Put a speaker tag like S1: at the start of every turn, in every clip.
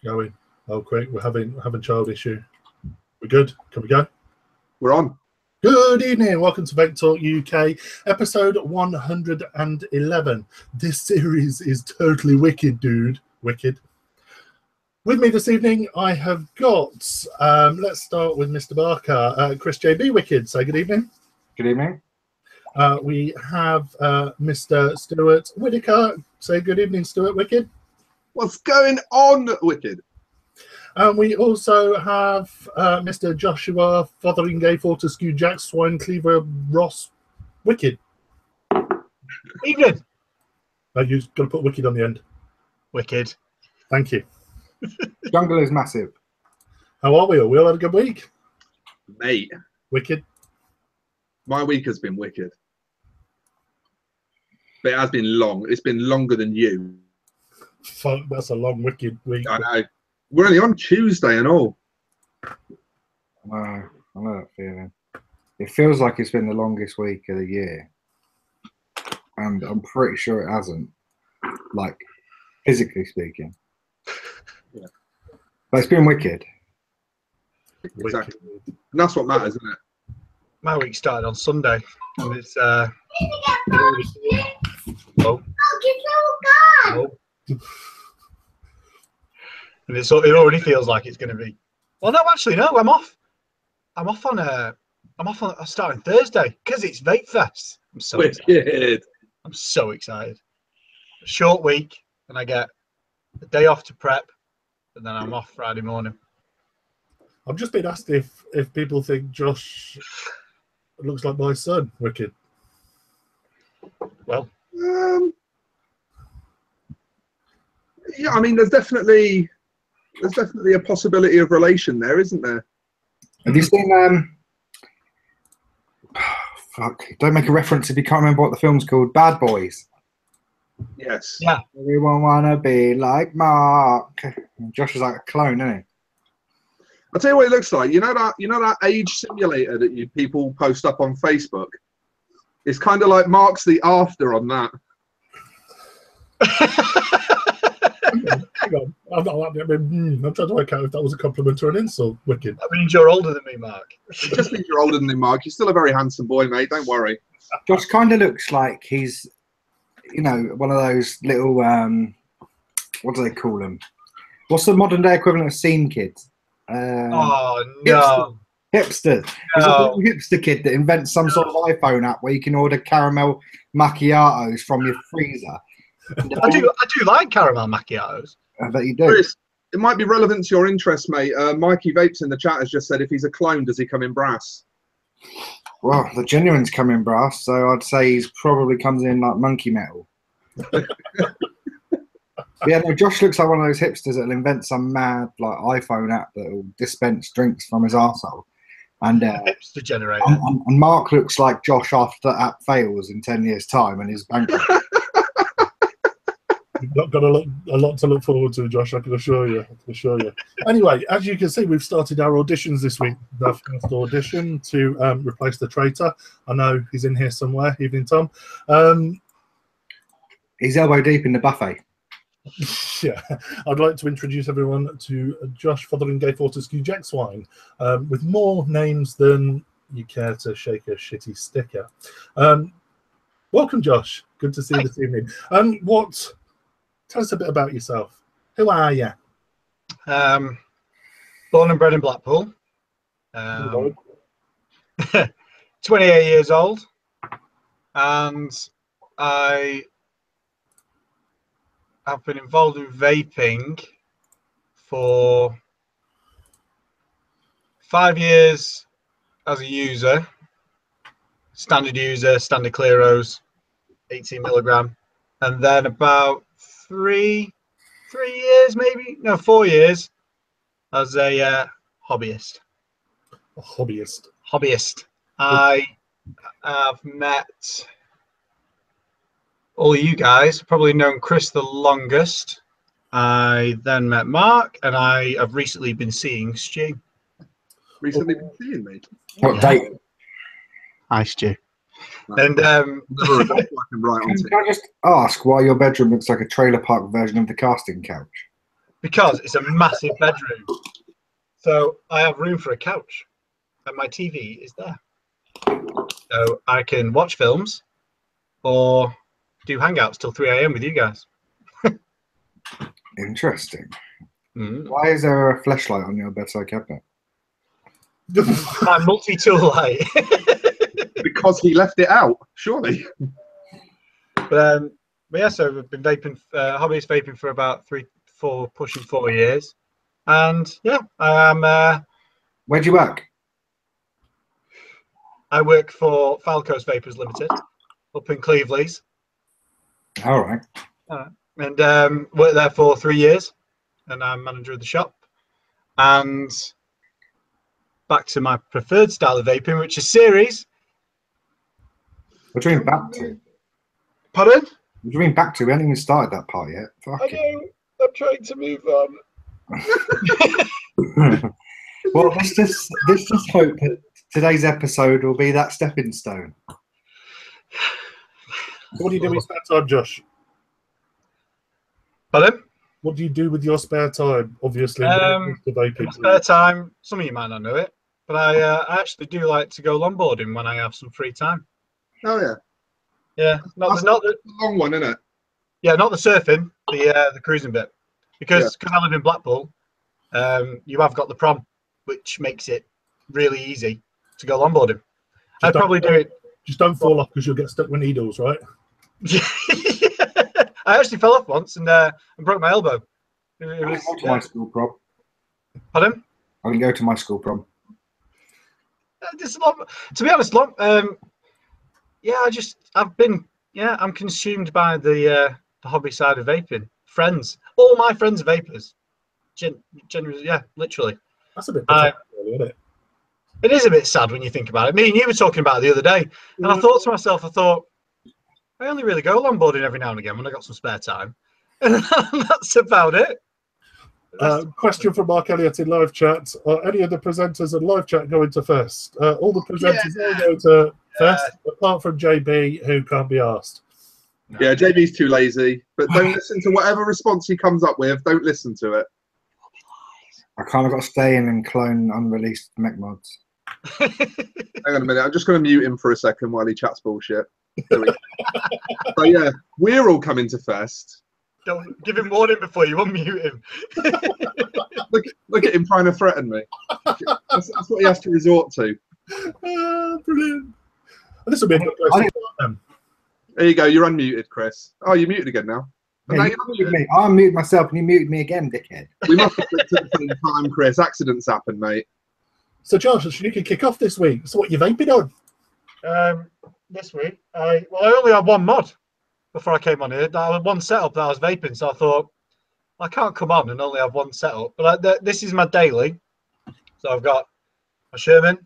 S1: Going. Oh, quick. We're having child issue. We're good. Can we go?
S2: We're on.
S1: Good evening. Welcome to VTUK UK, episode 111. This series is totally wicked, dude. Wicked. With me this evening, I have got, let's start with Mr. Barker. Chris JB Wicked, say good evening.
S3: Good evening.
S1: We have Mr. Stuart Whitaker. Say good evening, Stuart Wicked.
S2: What's going on, Wicked?
S1: And we also have Mr. Joshua Fotheringham Fortescue Jack Swine Cleaver Ross Wicked.
S4: Evening.
S1: You've got to put Wicked on the end.
S4: Wicked.
S1: Thank you.
S3: Jungle is massive.
S1: How are we all? We all had a good week?
S2: Mate.
S1: Wicked.
S2: My week has been wicked. But it has been long. It's been longer than you.
S1: Fuck, that's a long, wicked week.
S2: I know. We're only on Tuesday and all.
S3: I know that feeling. It feels like it's been the longest week of the year. And I'm pretty sure it hasn't. Like, physically speaking.
S2: Yeah.
S3: But it's been wicked.
S2: Exactly. And that's what matters, isn't it?
S4: My week started on Sunday. And it's and it already feels like it's going to be. Well, no, actually, no. I'm off on starting Thursday because it's Vape Fest. I'm so excited. I'm so excited. A short week, and I get a day off to prep, and then I'm off Friday morning.
S1: I've just been asked if people think Josh looks like my son, Wicked.
S4: Well,
S2: yeah, I mean, there's definitely a possibility of relation there, isn't there?
S3: Have you seen fuck, don't make a reference if you can't remember what the film's called. Bad Boys.
S2: Yes.
S4: Yeah.
S3: Everyone wanna be like Mark. Josh is like a clone, isn't he?
S2: I'll tell you what it looks like. You know that age simulator that people post up on Facebook? It's kind of like Mark's the after on that.
S1: Hang on. I'm trying to work out if that was a compliment or an insult, Wicked.
S4: that means you're older than me, Mark.
S2: It just means you're older than him, Mark. You're still a very handsome boy, mate. Don't worry.
S3: Josh kind of looks like he's, one of those little, what do they call them? What's the modern day equivalent of scene kids?
S4: Oh, no.
S3: Hipster. He's a little hipster kid that invents some sort of iPhone app where you can order caramel macchiatos from your freezer.
S4: I do like caramel macchiatos.
S3: I bet you do.
S2: Chris, it might be relevant to your interest, mate. Mikey Vapes in the chat has just said if he's a clone, does he come in brass?
S3: Well, the genuine's come in brass, so I'd say he's probably comes in like monkey metal. Yeah, no, Josh looks like one of those hipsters that'll invent some mad like iPhone app that'll dispense drinks from his arsehole. And
S4: Hipster generator.
S3: And Mark looks like Josh after that app fails in 10 years' time and is bankrupt.
S1: You've not got a lot to look forward to, Josh, I can assure you. Anyway, as you can see, we've started our auditions this week. The first audition to replace the traitor. I know he's in here somewhere. Evening, Tom.
S3: He's elbow deep in the buffet.
S1: Yeah, I'd like to introduce everyone to Josh Fotheringham Fortescue Jack Swine, with more names than you care to shake a shitty sticker. Welcome, Josh. Good to see you this evening. Tell us a bit about yourself. Who are you?
S4: Born and bred in Blackpool. 28 years old, and I have been involved in vaping for 5 years as a user, standard Clearos, 18 milligram, and then about 4 years as a hobbyist.
S1: A hobbyist.
S4: I have met all of you guys, probably known Chris the longest. I then met Mark, and I have recently been seeing Stu.
S2: Recently been seeing me?
S3: What date?
S4: Hi, Stu.
S2: And
S3: Can I just ask why your bedroom looks like a trailer park version of the casting couch?
S4: because it's a massive bedroom. So I have room for a couch, and my TV is there. So I can watch films or do hangouts till 3 a.m. with you guys.
S3: Interesting.
S4: Mm.
S3: Why is there a flashlight on your bedside cabinet?
S4: My multi-tool light.
S2: Because he left it out, surely.
S4: But yeah, so we've been vaping, hobbyist vaping for about pushing 4 years. And yeah, I am.
S3: Where do you work?
S4: I work for Falco's Vapors Limited up in Cleveland.
S3: All right.
S4: And worked there for 3 years, and I'm manager of the shop. And back to my preferred style of vaping, which is series.
S3: What do you mean back to?
S4: Pardon?
S3: What do you mean back to? We haven't even started that part yet.
S4: I know. I'm trying to move on.
S3: Well, let's just hope that today's episode will be that stepping stone.
S1: What do you do with your spare time, Josh?
S4: Pardon?
S1: What do you do with your spare time? Obviously,
S4: In my spare time, some of you might not know it, but I actually do like to go longboarding when I have some free time.
S2: Oh yeah.
S4: Yeah, not the
S2: long one, isn't it?
S4: Yeah, not the surfing, the cruising bit, because I live in Blackpool. You have got the prom, which makes it really easy to go longboarding. I'd probably do it.
S1: Just don't fall off because you'll get stuck with needles, right?
S4: I actually fell off once and broke my elbow. It was,
S3: go to my school prom.
S4: Pardon?
S3: I can go to my school prom.
S4: To be honest, I'm consumed by the hobby side of vaping. Friends, all my friends are vapors. Generally, yeah, literally.
S1: That's a bit pathetic, really, isn't it?
S4: It is a bit sad when you think about it. Me and you were talking about it the other day, and I thought to myself, I only really go longboarding every now and again when I got some spare time, and that's about it.
S1: Question from Mark Elliott in live chat: are any of the presenters in live chat going to Fest? All the presenters all go to Fest, apart from JB, who can't be asked.
S2: No. Yeah, JB's too lazy, but don't listen to whatever response he comes up with. Don't listen to it.
S3: I kind of got to stay in and clone unreleased mech mods.
S2: Hang on a minute. I'm just going to mute him for a second while he chats bullshit. So yeah, we're all coming to Fest.
S4: Don't give him warning before you unmute him.
S2: look at him trying to threaten me. That's what he has to resort to.
S1: Brilliant. This will be a good place to start then.
S2: There you go. You're unmuted, Chris. Oh, you're muted again now.
S3: Yeah, I unmuted myself and you muted me again, dickhead.
S2: We must have clicked at the same time, Chris. Accidents happen, mate.
S1: So, Josh, you can kick off this week. So, what you vaping
S4: on? This week, I only had one mod before I came on here. I had one setup that I was vaping, so I thought I can't come on and only have one setup. But this is my daily. So I've got my Sherman.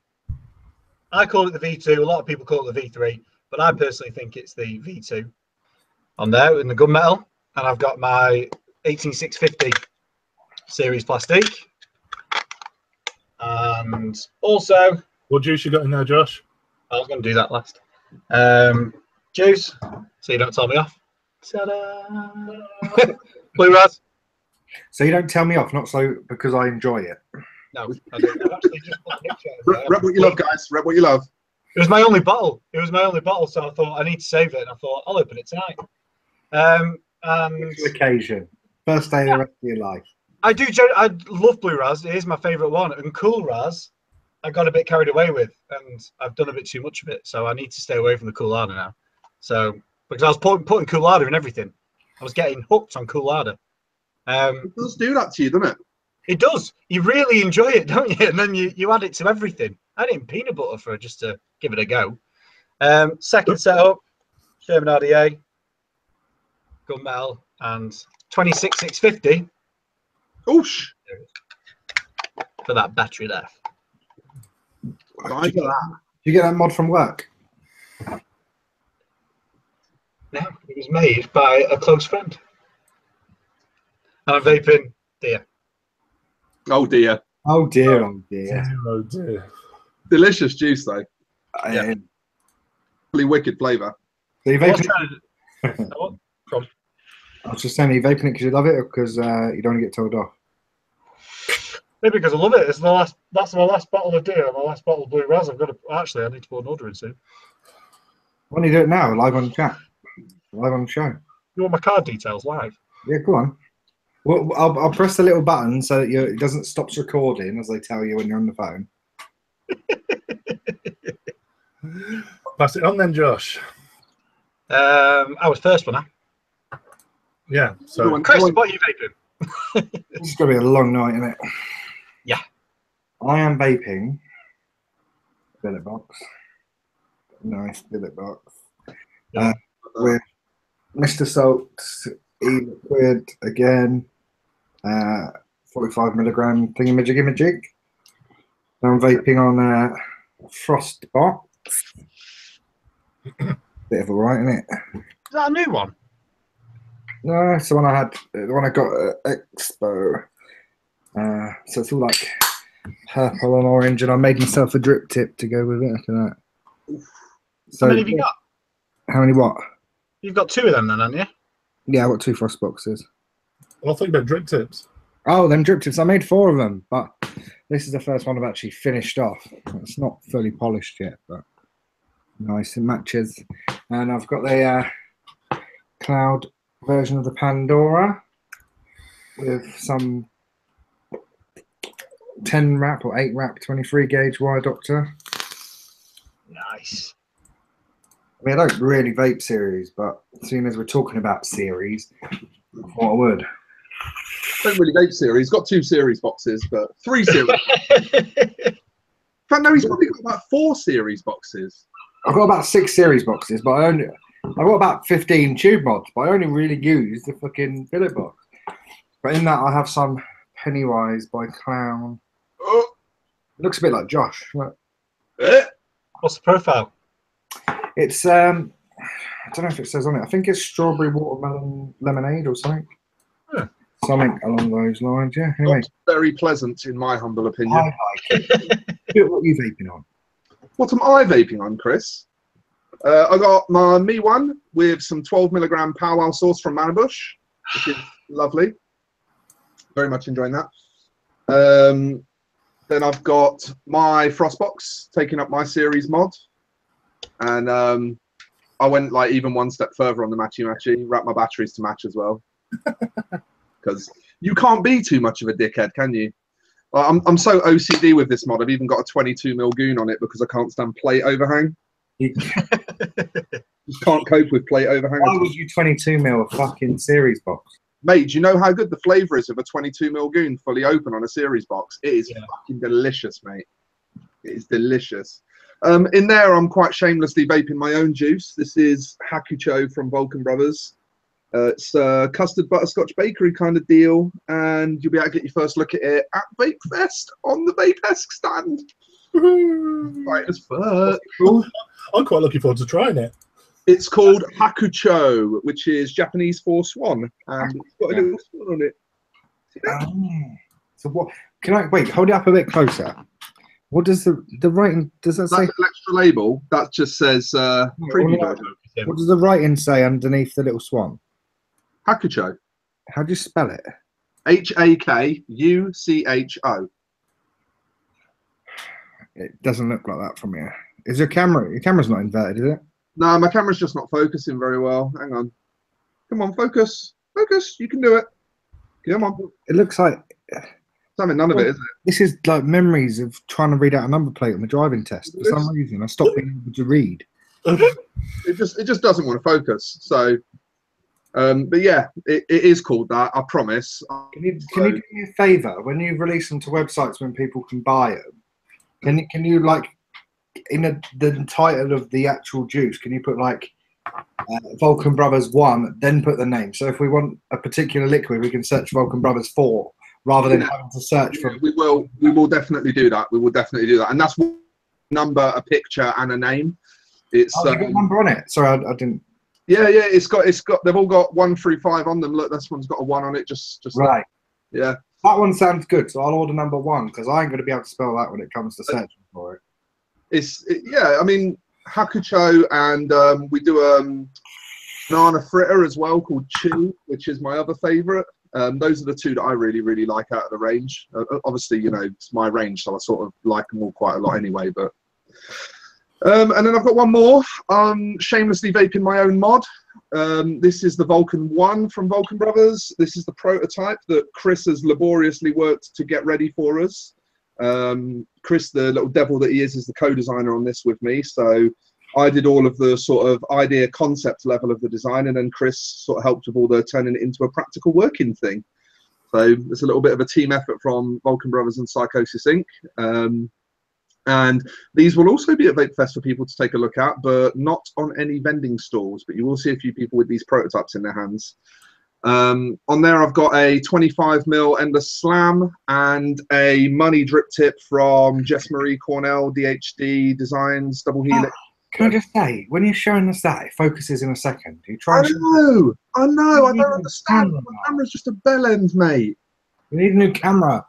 S4: I call it the V2. A lot of people call it the V3, but I personally think it's the V2 on there in the gunmetal. And I've got my 18650 series plastic. And also,
S1: what juice you got in there, Josh?
S4: I was going to do that last. Juice, so you don't tell me off. Blue Raz.
S3: So you don't tell me off, not so because I enjoy it.
S4: No, I don't. I've actually just put the picture.
S2: Rep what you love, guys. Rep what you love.
S4: It was my only bottle. So I thought I need to save it, and I thought I'll open it tonight. And
S3: occasion, first day of the rest of your life.
S4: I do. I love Blue Raz. It is my favourite one, and Cool Raz I got a bit carried away with, and I've done a bit too much of it. So I need to stay away from the Coolada now. So because I was putting Coolada in everything, I was getting hooked on Coolada.
S2: It does do that to you, doesn't it?
S4: It does. You really enjoy it, don't you? And then you add it to everything. I add it in peanut butter for just to give it a go. Second setup, Sherman RDA, gunmetal, and 26650.
S2: Oosh.
S4: For that battery there.
S3: Did you get that mod from work?
S4: No, it was made by a close friend. And I'm vaping deer.
S2: Oh dear.
S3: Oh dear, oh dear.
S1: Oh dear.
S2: Delicious juice though.
S3: Yeah.
S2: Really wicked flavour.
S3: So you vaping? I was just saying, are you vaping it because you love it or because you don't want to get told off?
S4: Maybe because I love it. It's the last. That's my last bottle of Deer, my last bottle of Blue Raz. I've got to actually. I need to put an order in soon.
S3: Why don't you do it now, live on chat, live on the show?
S4: You want my card details live?
S3: Yeah, go on. Well, I'll press the little button so that it doesn't stop recording, as they tell you when you're on the phone.
S1: Pass it on then, Josh.
S4: I was first one, huh?
S1: Yeah. So,
S4: Chris, what are you vaping?
S3: This is going to be a long night, isn't it?
S4: Yeah.
S3: I am vaping billet box. Nice billet box.
S4: Yeah.
S3: With Mr. Salt's e-liquid again. 45 milligram thingamajig. I'm vaping on a frost box. Bit of a right, isn't it?
S4: Is that a new one?
S3: No, it's the one I had, the one I got at Expo. So it's all like purple and orange, and I made myself a drip tip to go with it. Look at that. So,
S4: how many have you got?
S3: How many what?
S4: You've got 2 of them then, haven't you?
S3: Yeah, I got 2 frost boxes.
S1: I'll think about drip tips.
S3: Oh, them drip tips. I made 4 of them, but this is the first one I've actually finished off. It's not fully polished yet, but nice. It matches. And I've got the cloud version of the Pandora with some 10 wrap or 8 wrap 23 gauge wire doctor.
S4: Nice.
S3: I mean, I don't really vape series, but seeing as we're talking about series, I thought I would.
S2: Don't really vape series. Got 2 series boxes, but 3 series. In fact, no, he's probably got about 4 series boxes.
S3: I've got about 6 series boxes, but I've got about 15 tube mods, but I only really use the fucking billet box. But in that, I have some Pennywise by Clown.
S2: Oh.
S3: It looks a bit like Josh. Look.
S4: What's the profile?
S3: It's I don't know if it says on it. I think it's strawberry watermelon lemonade or something.
S4: Yeah.
S3: Something along those lines. Yeah. Anyway,
S2: Not very pleasant, in my humble opinion.
S3: I like it. What are you vaping on?
S2: What am I vaping on, Chris? I got my Me One with some 12 milligram powwow sauce from Manabush, which is lovely. Very much enjoying that. Then I've got my Frostbox taking up my series mod, and I went like even one step further on the matchy, wrapped my batteries to match as well, because you can't be too much of a dickhead, can you? I'm so OCD with this mod. I've even got a 22mm goon on it because I can't stand plate overhang. Just can't cope with plate overhang.
S3: Why was you 22mm fucking series box?
S2: Mate, do you know how good the flavour is of a 22mm goon fully open on a series box? It is fucking delicious, mate. It is delicious. In there, I'm quite shamelessly vaping my own juice. This is Hakucho from Vulcan Brothers. It's a custard butterscotch bakery kind of deal, and you'll be able to get your first look at it at Vape Fest on the Vape-esque stand. Right as fuck.
S1: I'm quite looking forward to trying it.
S2: It's called Hakucho, which is Japanese for swan, and it's got a little swan on it.
S3: So what? Can I wait? Hold it up a bit closer. What does the writing? Does that say?
S2: That's an extra label that just says preview version.
S3: What does the writing say underneath the little swan?
S2: Hakucho.
S3: How do you spell it?
S2: Hakucho.
S3: It doesn't look like that from here. Is your camera? Your camera's not inverted, is it?
S2: No, my camera's just not focusing very well. Hang on. Come on, focus. Focus. You can do it. Come on.
S3: It looks like...
S2: Something, none of it, is it?
S3: This is like memories of trying to read out a number plate on the driving test. For some reason, I stopped being able to read.
S2: It just doesn't want to focus. So, but yeah, it is called that. I promise.
S3: Can you do me a favour? When you release them to websites when people can buy them, can you like in the title of the actual juice? Can you put like Vulcan Brothers 1, then put the name? So if we want a particular liquid, we can search Vulcan Brothers 4 rather than having to search for.
S2: We will definitely do that. We will definitely do that, and that's one number, a picture, and a name. It's
S3: you got a number on it. Sorry, I didn't.
S2: Yeah, it's got. They've all got 1 through 5 on them. Look, this one's got a 1 on it. Just
S3: right.
S2: Yeah.
S3: That one sounds good, so I'll order number 1 because I ain't going to be able to spell that when it comes to searching for it.
S2: Yeah, I mean Hakucho, and we do banana fritter as well called Chew, which is my other favourite. Those are the two that I really, really like out of the range. Obviously, you know, it's my range, so I sort of like them all quite a lot anyway. But and then I've got one more. Shamelessly vaping my own mod. This is the Vulcan 1 from Vulcan Brothers. This is the prototype that Chris has laboriously worked to get ready for us. Chris, the little devil that he is the co-designer on this with me. So I did all of the sort of idea concept level of the design, and then Chris sort of helped with all the turning it into a practical working thing. So it's a little bit of a team effort from Vulcan Brothers and Psychosis Inc. And these will also be at Vape Fest for people to take a look at, but not on any vending stalls. But you will see a few people with these prototypes in their hands. On there, I've got a 25mm Endless Slam and a money drip tip from Jess Marie Cornell, DHD Designs, Double Helix.
S3: Can I just say, when you're showing us that, it focuses in a second. You
S2: I
S3: try.
S2: know. I don't understand. My camera's just a bell end, mate.
S3: We need a new camera.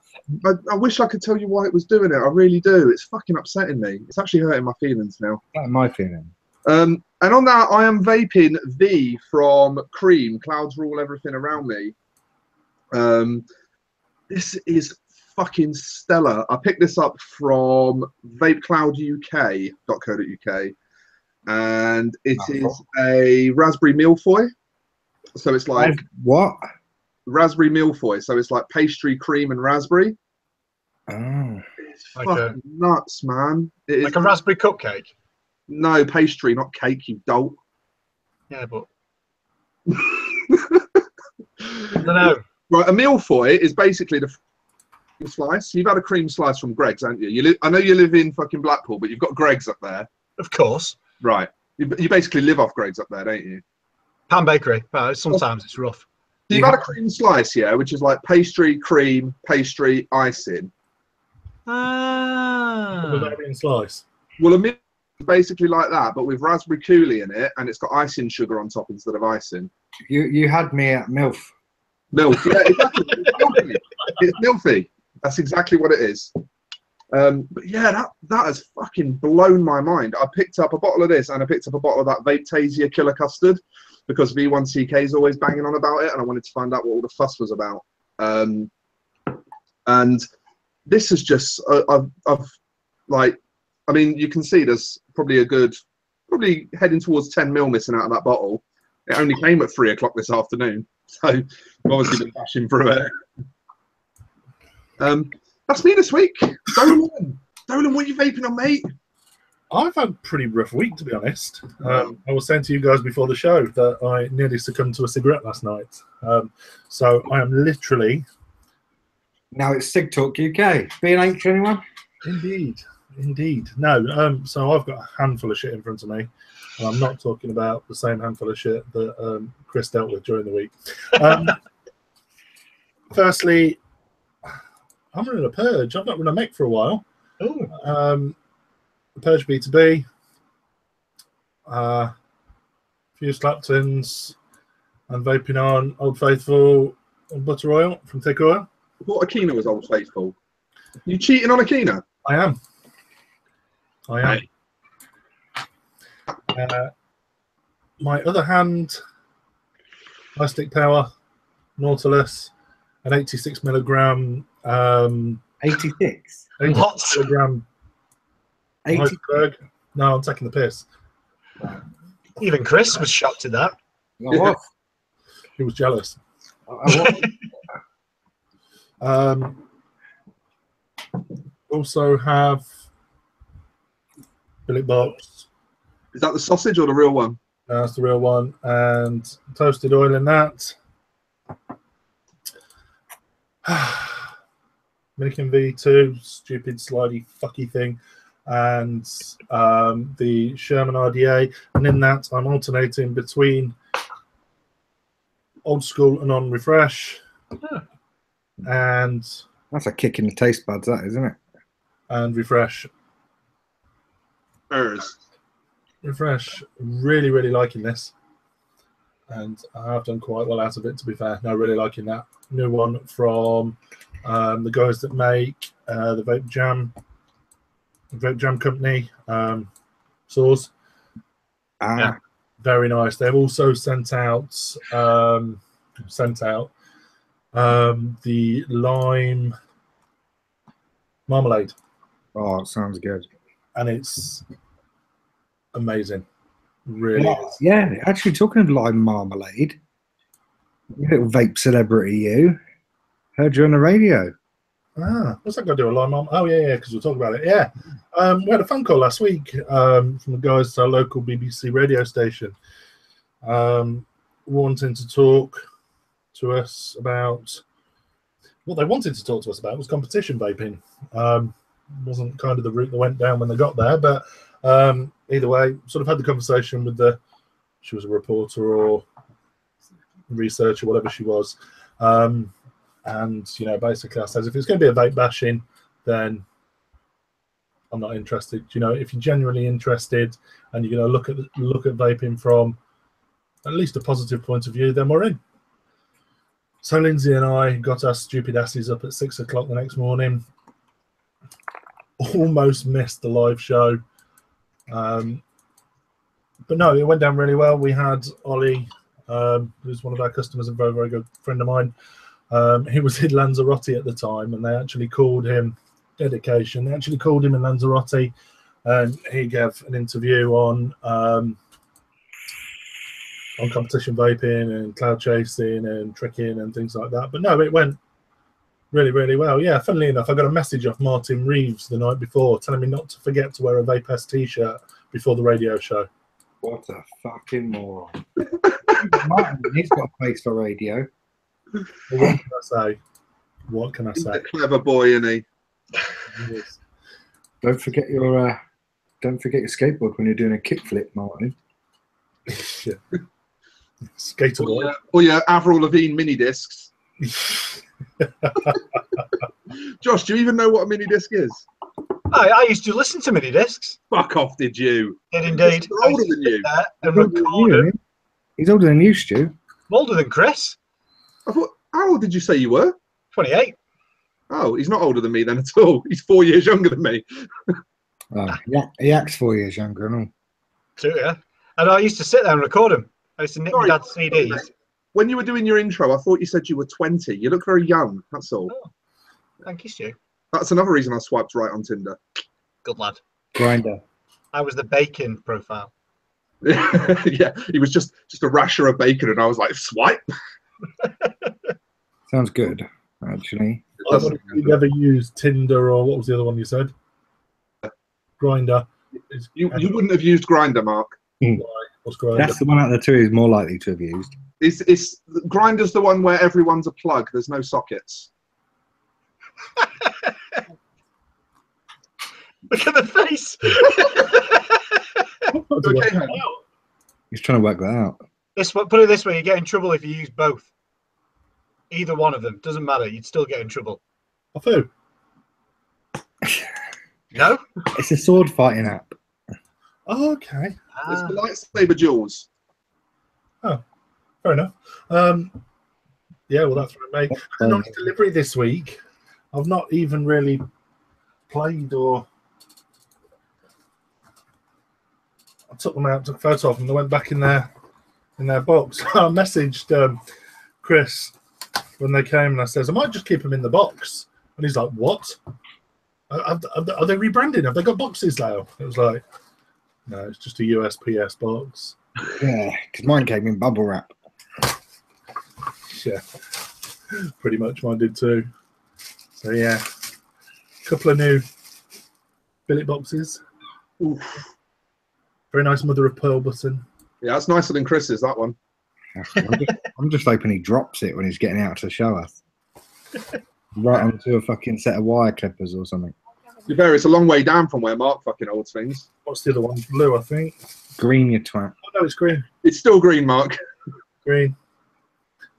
S2: I wish I could tell you why it was doing it. I really do. It's fucking upsetting me. It's actually hurting my feelings now.
S3: That's my feeling.
S2: And on that, I am vaping V from Cream. Clouds rule everything around me. This is fucking stellar. I picked this up from vapeclouduk.co.uk. And it is a raspberry milfoy. So it's like
S3: what?
S2: Raspberry milfoy. So it's like pastry, cream, and raspberry.
S3: Oh,
S2: it's fucking nuts, man. It
S4: like
S2: is
S4: a raspberry cupcake.
S2: No, pastry, not cake, you dolt.
S4: Yeah, but I don't know.
S2: Right, a milfoy is basically the slice. You've had a cream slice from Greg's, haven't you? I know you live in fucking Blackpool, but you've got Greg's up there.
S4: Of course.
S2: Right. You basically live off Greg's up there, don't you?
S4: Pan bakery. Sometimes it's rough.
S2: You've had a cream slice, yeah, which is like pastry, cream, pastry, icing.
S1: A Bavarian slice.
S2: Well, a milk is basically like that, but with raspberry coulis in it, and it's got icing sugar on top instead of icing.
S3: You had me at MILF.
S2: MILF, yeah, exactly. It's milfy. That's exactly what it is. But yeah, that has fucking blown my mind. I picked up a bottle of this and I picked up a bottle of that Vape Tasia Killer Custard because V1CK is always banging on about it, and I wanted to find out what all the fuss was about. And this is just, I've like, I mean, you can see there's probably probably heading towards 10mm missing out of that bottle. It only came at 3 o'clock this afternoon, so I've obviously been bashing through it. That's me this week. Dolan, what are you vaping on, mate?
S1: I've had a pretty rough week, to be honest. I was saying to you guys before the show that I nearly succumbed to a cigarette last night. So I am literally...
S3: Now it's Sig Talk UK. B&H, anyone?
S1: Indeed. No, so I've got a handful of shit in front of me. And I'm not talking about the same handful of shit that Chris dealt with during the week. Firstly, I'm running a purge. I've not run a mech for a while. Purge B2B. Few Slaptons. I'm vaping on Old Faithful and butter oil from Thick Oil.
S2: I thought Akina was Old Faithful. You cheating on Akina?
S1: I am. My other hand, Plastic Power, Nautilus, an 86mg.
S3: 86?
S4: What?
S1: Milligram
S3: 80?
S1: iceberg. No, I'm taking the piss.
S4: Even Chris was shocked at that.
S3: What?
S1: He was jealous. Also have Billet Box.
S2: Is that the sausage or the real one?
S1: That's the real one. And toasted oil in that. Milliken V2, stupid slidey fucky thing. And the Sherman RDA. And in that, I'm alternating between old school and on refresh. And
S3: that's a kick in the taste buds, that, isn't it?
S2: And refresh.
S1: Refresh. Really, really liking this. And I have done quite well out of it, to be fair. No, really liking that. New one from the guys that make the Vape Jam company, Saws.
S3: Yeah.
S1: Very nice. They've also sent out the lime marmalade.
S3: Oh, it sounds good.
S1: And it's amazing. Really is.
S3: Yeah, actually, talking of lime marmalade, you little vape celebrity, you. Heard you on the radio.
S1: Ah, what's that got to do with lime marmalade? Oh, yeah, because we'll talk about it. Yeah. We had a phone call last week from the guys at our local BBC radio station wanting to talk to us about what they wanted to talk to us about was competition vaping. Wasn't kind of the route they went down when they got there, but either way, sort of had the conversation with she was a reporter or researcher, whatever she was, and basically I says if it's going to be a vape bashing, then I'm not interested. If you're genuinely interested and you're going to look at vaping from at least a positive point of view, then we're in. So Lindsay and I got our stupid asses up at 6 o'clock the next morning. Almost missed the live show. But no, it went down really well. We had Ollie, who's one of our customers, a very, very good friend of mine. He was in Lanzarote at the time, and they actually called him, dedication, they actually called him in Lanzarote, and he gave an interview on competition vaping and cloud chasing and tricking and things like that. But no, it went really, really well. Yeah, funnily enough, I got a message off Martin Reeves the night before telling me not to forget to wear a Vape S t-shirt before the radio show.
S3: What a fucking moron. Martin, he's got a face for radio.
S1: Well, what can I say? What can I say?
S2: He's a clever boy, isn't he?
S1: Yes.
S3: Don't forget your skateboard when you're doing a kickflip, Martin.
S1: Yeah. Skaterboard.
S2: Or your Avril Lavigne mini discs. Josh, do you even know what a mini disc is?
S4: I used to listen to mini discs.
S2: Fuck off, did you?
S4: Did indeed.
S2: They're older than you.
S3: He's older than you, Stu.
S4: I'm older than Chris.
S2: I thought, how old did you say you were?
S4: 28.
S2: Oh, he's not older than me then at all. He's 4 years younger than me.
S3: Yeah, he acts 4 years younger, and all.
S4: True, yeah. And I used to sit there and record them. I used to nick my dad's CDs.
S2: When you were doing your intro, I thought you said you were 20. You look very young, that's all.
S4: Oh, thank you, Stu.
S2: That's another reason I swiped right on Tinder.
S4: Good lad.
S3: Grinder.
S4: I was the bacon profile.
S2: Yeah, he was just a rasher of bacon, and I was like, swipe.
S3: Sounds good, actually.
S1: I wonder if you've ever used Tinder or what was the other one you said? Grinder.
S2: You wouldn't have used Grinder, Mark.
S1: Why? What's Grinder?
S3: That's the one out of the two he's more likely to have used.
S2: It's Grinder's the one where everyone's a plug. There's no sockets.
S4: Look at the face.
S2: Okay,
S3: He's trying to work that out.
S4: Put it this way: you get in trouble if you use both. Either one of them doesn't matter. You'd still get in trouble.
S1: Off who?
S4: No.
S3: It's a sword fighting app.
S1: Oh, okay.
S2: It's the lightsaber duels.
S1: Oh, fair enough. Yeah, well, that's for me. And on delivery this week, I've not even really played or. I took them out, took a photo of them, they went back in their box. I messaged Chris when they came and I says, I might just keep them in the box. And he's like, what? Are they rebranding? Have they got boxes now? It was like, no, it's just a USPS box.
S3: Yeah, because mine came in bubble wrap.
S1: Yeah, pretty much mine did too. So yeah, a couple of new billet boxes. Oof. Very nice mother of pearl button.
S2: Yeah, that's nicer than Chris's, that one.
S3: I'm just hoping he drops it when he's getting out to show us. Right onto a fucking set of wire clippers or something.
S2: You're very, it's a long way down from where Mark fucking holds things.
S1: What's the other one? Blue, I think.
S3: Green, you twat.
S1: Oh no, it's green.
S2: It's still green, Mark.
S1: Green.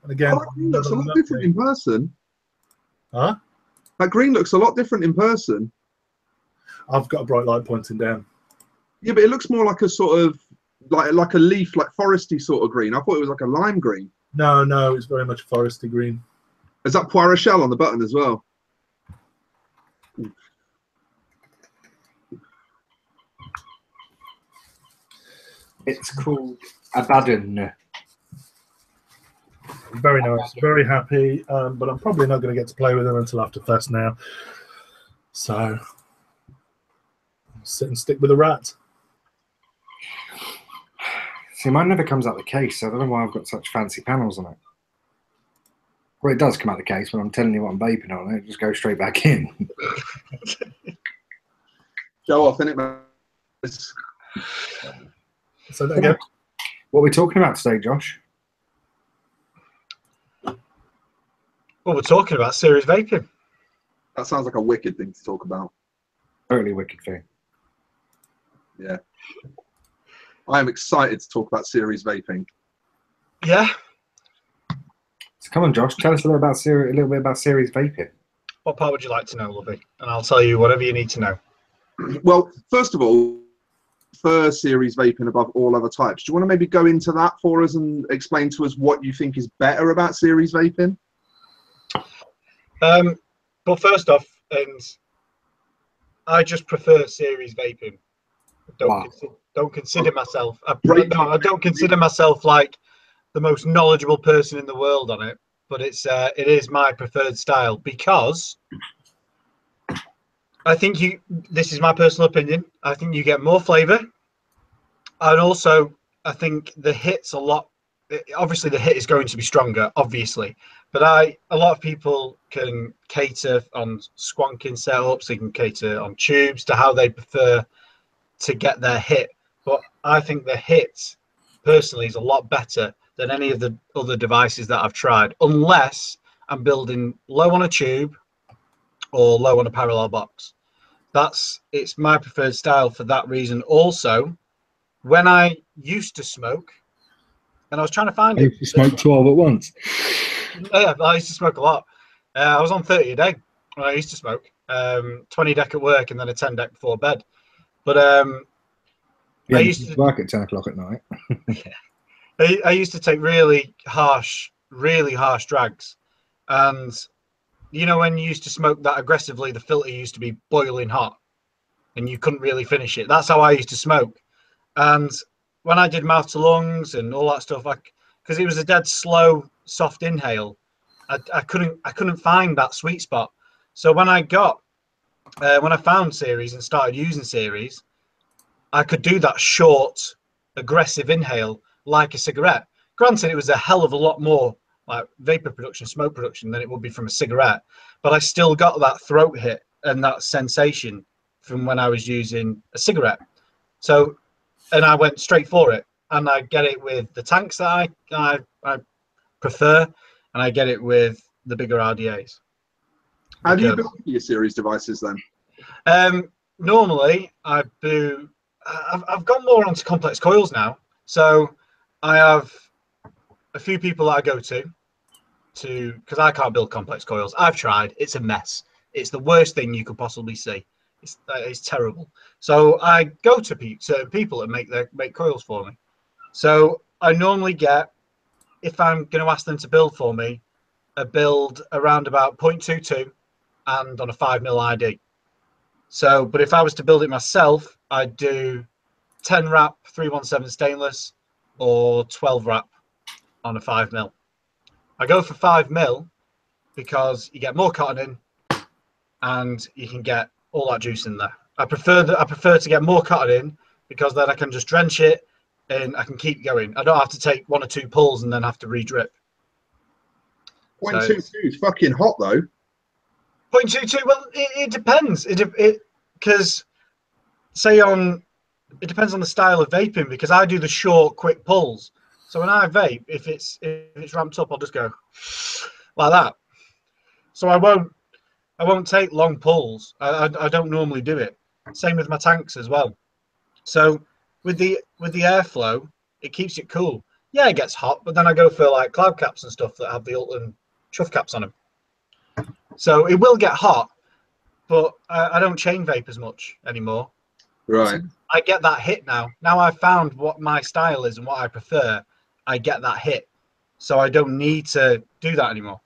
S1: And again,
S2: that green looks a lot different in person.
S1: Huh?
S2: That green looks a lot different in person.
S1: I've got a bright light pointing down.
S2: Yeah, but it looks more like a sort of like a leaf, like foresty sort of green. I thought it was like a lime green.
S1: No, it's very much foresty green.
S2: Is that Poire Rochelle on the button as well?
S3: It's called Abaddon.
S1: Very nice, very happy, but I'm probably not going to get to play with them until after Fest now. So, I'll sit and stick with the rat.
S3: See, mine never comes out the case, so I don't know why I've got such fancy panels on it. Well, it does come out the case when I'm telling you what I'm vaping on. It just goes straight back in.
S2: Show off, innit, man?
S1: So there you go.
S3: What are we talking about today, Josh?
S4: Well, we're talking about series vaping.
S2: That sounds like a wicked thing to talk about.
S3: Totally wicked thing.
S2: Yeah. I am excited to talk about series vaping.
S4: Yeah.
S3: So come on, Josh, tell us a little bit about series vaping.
S4: What part would you like to know, Lovey? And I'll tell you whatever you need to know.
S2: Well, first of all, for series vaping above all other types, do you want to maybe go into that for us and explain to us what you think is better about series vaping?
S4: Well, first off, and I just prefer series vaping. Don't consider myself. I don't consider myself like the most knowledgeable person in the world on it, but it is my preferred style because I think this is my personal opinion. I think you get more flavor, and also I think the hit's a lot. Obviously, the hit is going to be stronger, obviously, but a lot of people can cater on squonking setups. They can cater on tubes to how they prefer to get their hit. But I think the hit personally is a lot better than any of the other devices that I've tried, unless I'm building low on a tube or low on a parallel box. It's my preferred style for that reason. Also, when I used to smoke, and I was trying to find it.
S3: You smoke 12 at once.
S4: Yeah, I used to smoke a lot. I was on 30 a day when I used to smoke. 20 deck at work and then a 10 deck before bed. But
S3: I used to work at 10 o'clock at night.
S4: Yeah. I used to take really harsh drags. And you know, when you used to smoke that aggressively, the filter used to be boiling hot and you couldn't really finish it. That's how I used to smoke. And when I did mouth to lungs and all that stuff, because it was a dead slow, soft inhale, I couldn't find that sweet spot. So when I found series and started using series, I could do that short, aggressive inhale like a cigarette. Granted, it was a hell of a lot more like vapor production, smoke production than it would be from a cigarette, but I still got that throat hit and that sensation from when I was using a cigarette. So, and I went straight for it, and I get it with the tanks that I prefer, and I get it with the bigger RDAs.
S2: How do you build your series devices then?
S4: Normally, I've gone more onto complex coils now. So I have a few people that I go to because I can't build complex coils. I've tried. It's a mess. It's the worst thing you could possibly see. It's terrible. So I go to certain people that make coils for me. So I normally get, if I'm going to ask them to build for me, a build around about 0.22 and on a 5mm ID. So, but if I was to build it myself, I'd do 10 wrap 317 stainless or 12 wrap on a 5mm. I go for 5mm because you get more cotton in and you can get all that juice in there. I prefer to get more cotton in because then I can just drench it and I can keep going. I don't have to take 1 or 2 pulls and then have to re-drip.
S2: 0.22 is fucking hot though.
S4: 0.22, well, it depends. Because it depends on the style of vaping, because I do the short, quick pulls. So when I vape, if it's ramped up, I'll just go like that. So I won't take long pulls. I don't normally do it. Same with my tanks as well. So with the airflow, it keeps it cool. Yeah, it gets hot, but then I go for like cloud caps and stuff that have the Ulton chuff caps on them. So it will get hot, but I don't chain vape as much anymore.
S2: Right.
S4: So I get that hit now. Now I've found what my style is and what I prefer. I get that hit. So I don't need to do that anymore.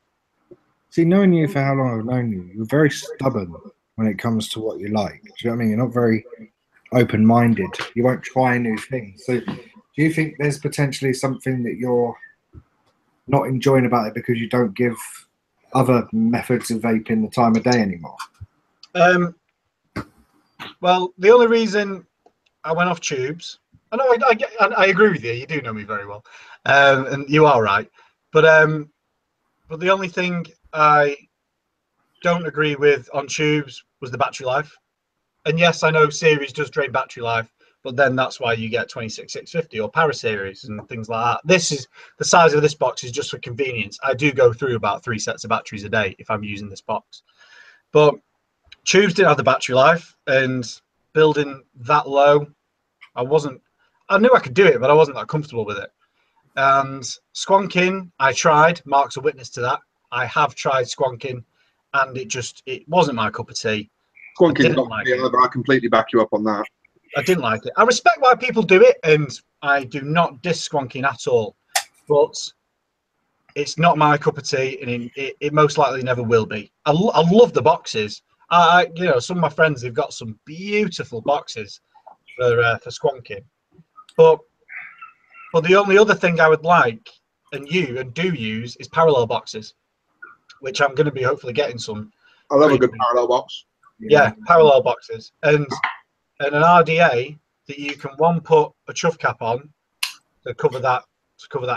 S3: See, knowing you for how long I've known you, you're very stubborn when it comes to what you like. Do you know what I mean? You're not very open-minded. You won't try new things. So Do you think there's potentially something that you're not enjoying about it because you don't give other methods of vaping the time of day anymore?
S4: Well, the only reason I went off tubes, I agree with you. You do know me very well, and you are right. But the only thing I don't agree with on tubes was the battery life. And yes, I know series does drain battery life, but then that's why you get 26650 or para series and things like that. This is the size of this box is just for convenience. I do go through about 3 sets of batteries a day if I'm using this box. But tubes didn't have the battery life, and building that low, I knew I could do it, but I wasn't that comfortable with it. And squonking, I tried. Mark's a witness to that. I have tried squonking, and it wasn't my cup of tea.
S2: Squonking's not me either. I completely back you up on that.
S4: I didn't like it. I respect why people do it, and I do not diss squonking at all. But it's not my cup of tea, and it most likely never will be. I love the boxes. Some of my friends, they've got some beautiful boxes for squonking. But the only other thing I would like, and do use, is parallel boxes, which I'm going to be hopefully getting some.
S2: I love a good parallel box.
S4: Yeah, parallel boxes, and an RDA that you can put a chuff cap on to cover that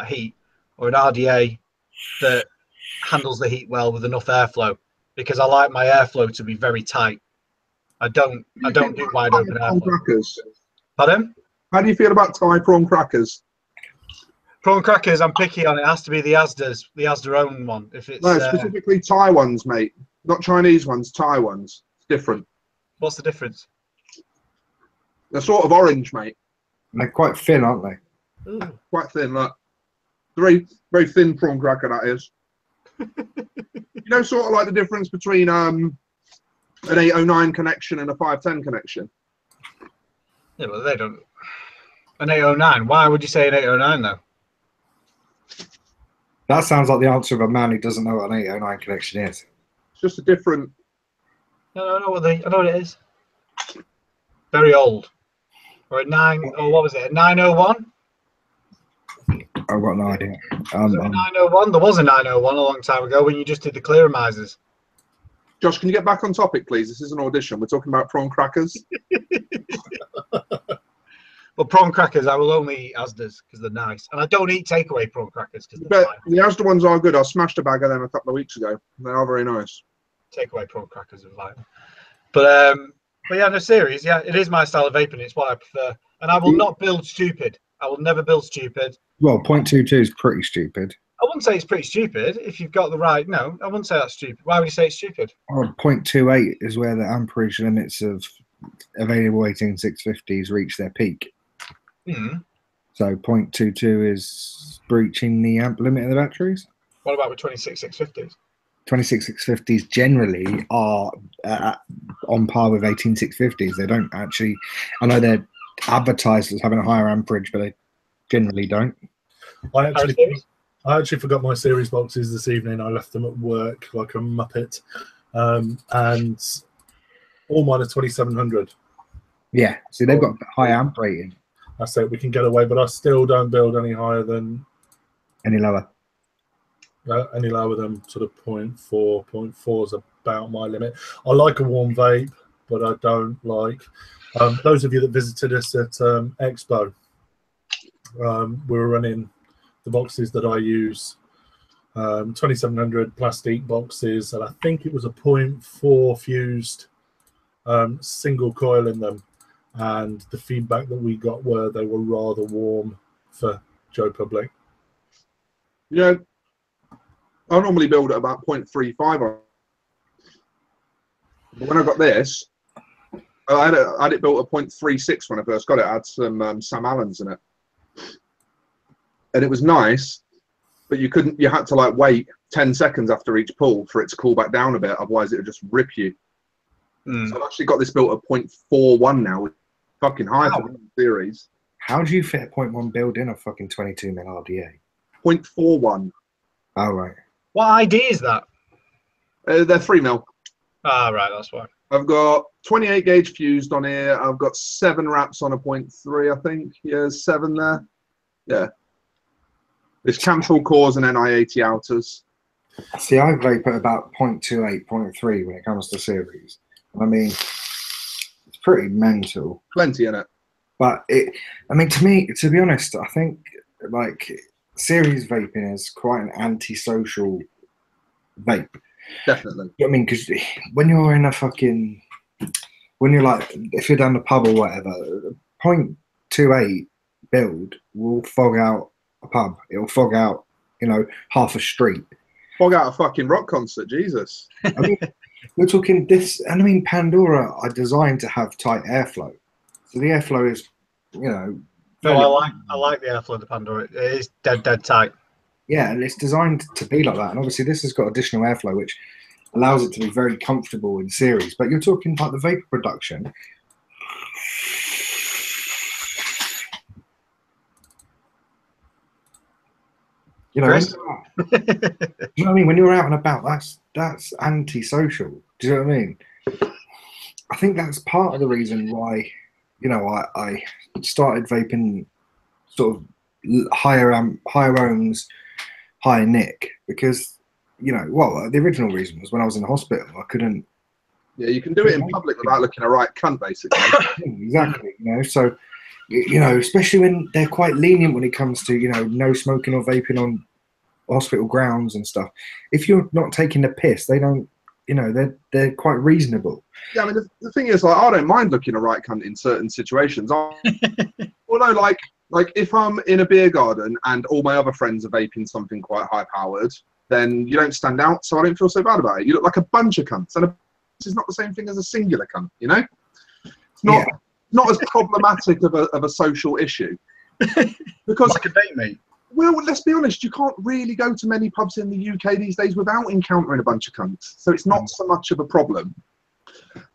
S4: heat, or an RDA that handles the heat well with enough airflow, because I like my airflow to be very tight. I don't do wide open airflow.
S2: Crackers.
S4: Pardon?
S2: How do you feel about Thai prawn crackers?
S4: Prawn crackers, I'm picky on. It has to be the Asda own one. If it's
S2: specifically Thai ones, mate. Not Chinese ones, Thai ones. It's different.
S4: What's the difference?
S2: They're sort of orange, mate.
S3: They're quite thin, aren't they?
S4: Ooh.
S2: Quite thin, look. Very, very thin prawn cracker, that is. Sort of like the difference between an 809 connection and a 510 connection.
S4: Yeah, but they don't. An 809. Why would you say an 809 though?
S3: That sounds like the answer of a man who doesn't know what an 809 connection is.
S2: It's just a different.
S4: No, I know what it is. Very old. Or a 9. Or what was it? A 901?
S3: I've got no idea.
S4: A 901. There was a 901 a long time ago when you just did the clearamizers.
S2: Josh, can you get back on topic, please? This is an audition. We're talking about prawn crackers.
S4: Well, prawn crackers, I will only eat Asda's because they're nice. And I don't eat takeaway prawn crackers because
S2: the Asda ones are good. I smashed a bag of them a couple of weeks ago. They are very nice.
S4: Takeaway prawn crackers are fine. But yeah, no, series, yeah, it is my style of vaping. It's what I prefer. And I will not build stupid. I will never build stupid.
S3: Well, 0.22 is pretty stupid.
S4: I wouldn't say it's pretty stupid if you've got the right. No, I wouldn't say that's stupid. Why would you say it's stupid?
S3: Or 0.28 is where the amperage limits of available 18650s reach their peak. So 0.22 is breaching the amp limit of the batteries.
S4: What about with 26650s?
S3: 26650s generally are on par with 18650s. They don't actually. I know they're advertised as having a higher amperage, but they generally don't.
S1: I actually forgot my series boxes this evening. I left them at work like a muppet, and all mine are 2700.
S3: Yeah, see, they've got high amp rating.
S1: I say we can get away, but I still don't build any higher than
S3: any lower.
S1: Any lower than sort of 0.4. 0.4 is about my limit. I like a warm vape, but I don't like. Those of you that visited us at Expo, we were running the boxes that I use, 2700 plastic boxes, and I think it was a 0.4 fused single coil in them. And the feedback that we got were they were rather warm for Joe Public.
S2: Yeah, I normally build at about 0.35. But when I got this, I had it built at 0.36 when I first got it. I had some Sam Allens in it. And it was nice, but you had to like wait 10 seconds after each pull for it to cool back down a bit. Otherwise it would just rip you. So I've actually got this built at 0.41 now, which is fucking high for the series.
S3: How do you fit a 0.1 build in a fucking 22 mil RDA?
S2: 0.41.
S3: Oh, right.
S4: What ID is that?
S2: They're 3 mil.
S4: Ah, right, that's why.
S2: I've got 28 gauge fused on here. I've got 7 wraps on a 0.3, I think. Yeah, 7 there. Yeah. It's cancel cores and NI80 outers.
S3: See, I vape at about 0.28, 0.3 when it comes to series. I mean, it's pretty mental.
S2: Plenty in it.
S3: But I mean, to me, to be honest, I think like series vaping is quite an antisocial vape.
S2: Definitely.
S3: I mean, because when you're in a fucking, when you're like, if you're down the pub or whatever, 0.28 build will fog out a pub. It'll fog out, you know, half a street.
S2: Fog out a fucking rock concert, Jesus.
S3: I mean, we're talking this, and I mean, Pandora are designed to have tight airflow. So the airflow is, you know.
S4: No, I like the airflow of the Pandora. It is dead tight.
S3: Yeah, and it's designed to be like that. And obviously, this has got additional airflow, which allows it to be very comfortable in series. But you're talking like the vapor production. You know, you know what I mean? When you're out and about, that's antisocial. Do you know what I mean? I think that's part of the reason why, you know, I started vaping sort of higher ohms, higher nick, because, you know, well, the original reason was when I was in the hospital, I couldn't.
S2: Yeah, you can do it in public without looking a right cunt, basically.
S3: Exactly. You know, so, you know, especially when they're quite lenient when it comes to, you know, no smoking or vaping on hospital grounds and stuff. If you're not taking the piss, they don't, you know, they're quite reasonable.
S2: Yeah, I mean, the thing is, like, I don't mind looking a right cunt in certain situations. Although, like if I'm in a beer garden and all my other friends are vaping something quite high powered, then you don't stand out, so I don't feel so bad about it. You look like a bunch of cunts, and this is not the same thing as a singular cunt, you know? It's not as problematic of a social issue. Because
S4: like a date, mate.
S2: Well, let's be honest, you can't really go to many pubs in the UK these days without encountering a bunch of cunts. So it's not so much of a problem.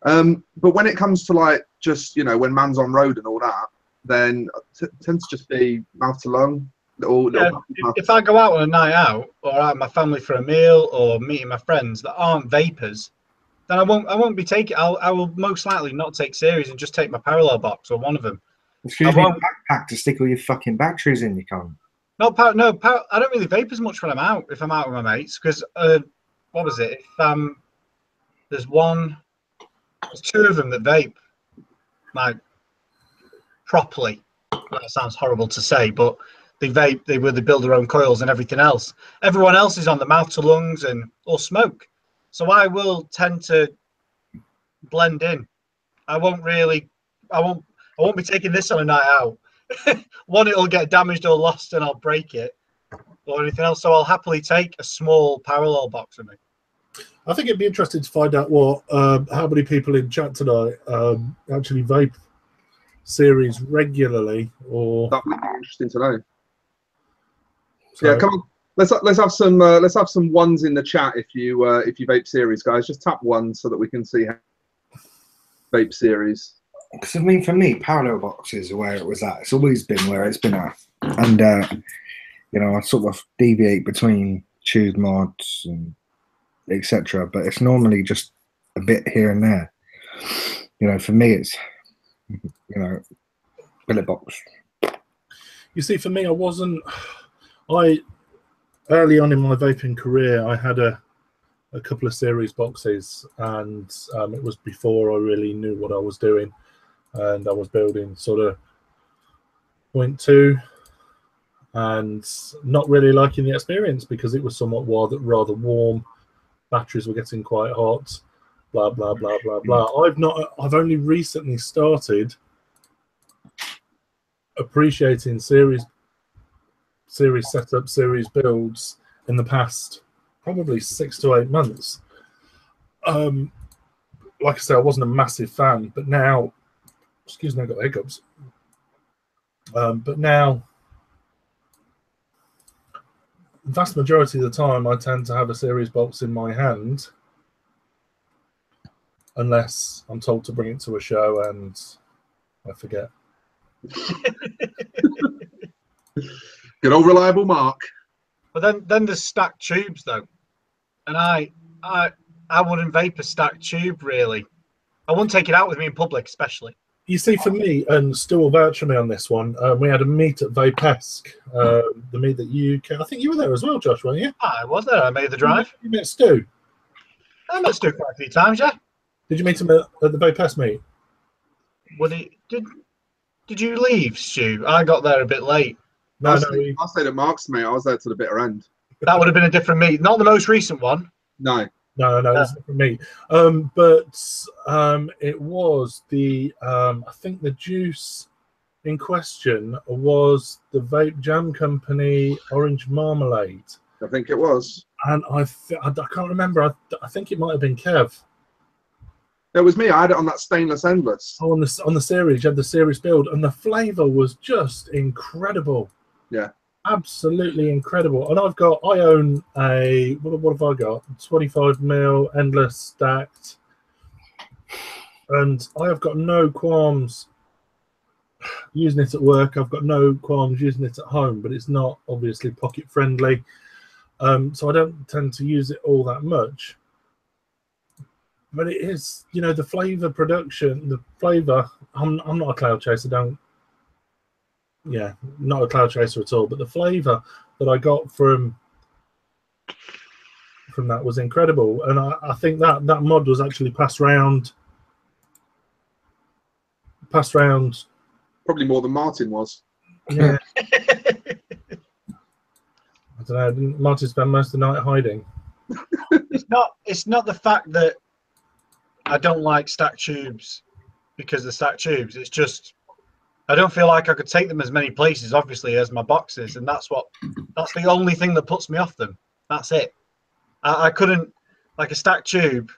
S2: But when it comes to, like, just, you know, when man's on road and all that, then it tends to just be mouth to lung.
S4: If I go out on a night out, or out with my family for a meal, or meeting my friends that aren't vapors, then I won't be taking. I will most likely not take series and just take my parallel box or one of them.
S3: Excuse me, backpack to stick all your fucking batteries in, you can't.
S4: I don't really vape as much when I'm out. If I'm out with my mates, because what was it? If there's two of them that vape, like, properly. That sounds horrible to say, but they vape. They build their own coils and everything else. Everyone else is on the mouth to lungs or smoke. So I will tend to blend in. I won't be taking this on a night out. One, it'll get damaged or lost and I'll break it, or anything else. So I'll happily take a small parallel box with me.
S1: I think it'd be interesting to find out how many people in chat tonight actually vape series regularly, or
S2: that would be interesting to know.
S1: So,
S2: yeah, come on, let's have some ones in the chat if you vape series, guys. Just tap one so that we can see how vape series.
S3: Because I mean, for me, parallel boxes are where it was at. It's always been where it's been at, and you know, I sort of deviate between tube mods and etc. But it's normally just a bit here and there. You know, for me, it's, you know, billet box.
S1: You see, for me, early on in my vaping career, I had a couple of series boxes, and it was before I really knew what I was doing, and I was building sort of 0.2 and not really liking the experience because it was somewhat rather warm. Batteries were getting quite hot, blah blah blah blah blah. I've only recently started appreciating series setup, series builds in the past probably 6 to 8 months. Like I said, I wasn't a massive fan, but now, excuse me, I got hiccups. But now, the vast majority of the time, I tend to have a series box in my hand, unless I'm told to bring it to a show and I forget.
S2: Good old reliable Mark.
S4: But then there's stacked tubes though, and I wouldn't vape a stacked tube really. I wouldn't take it out with me in public, especially.
S1: You see, for me, and Stu will vouch for me on this one, we had a meet at Vape, the meet that I think you were there as well, Josh, weren't you?
S4: I was there. I made the drive.
S1: You met Stu?
S4: I met Stu quite a few times, yeah.
S1: Did you meet him at the Vape meet? Did you leave, Stu? I got there a bit late.
S2: I stayed at Mark's, mate. I was there to the bitter end.
S4: That would have been a different meet. Not the most recent one.
S1: No, it's not for me. But it was the I think the juice in question was the Vape Jam Company Orange Marmalade.
S2: I think it was.
S1: And I can't remember. I think it might have been Kev.
S2: It was me. I had it on that stainless endless.
S1: Oh, on the series, you had the series build, and the flavour was just incredible.
S2: Yeah.
S1: Absolutely incredible. And I own a, what have I got? 25mm endless stacked. And I have got no qualms using it at work. I've got no qualms using it at home, but it's not obviously pocket friendly. So I don't tend to use it all that much. But it is, you know, the flavour production, the flavour, I'm not a cloud chaser, not a cloud chaser at all, but the flavour that I got from that was incredible. And I think that mod was actually passed round
S2: probably more than Martin was.
S1: Yeah. I don't know, didn't Martin spend most of the night hiding?
S4: It's not the fact that I don't like stack tubes because they're stack tubes. It's just I don't feel like I could take them as many places, obviously, as my boxes, and that's the only thing that puts me off them. That's it. I couldn't, like a stack tube,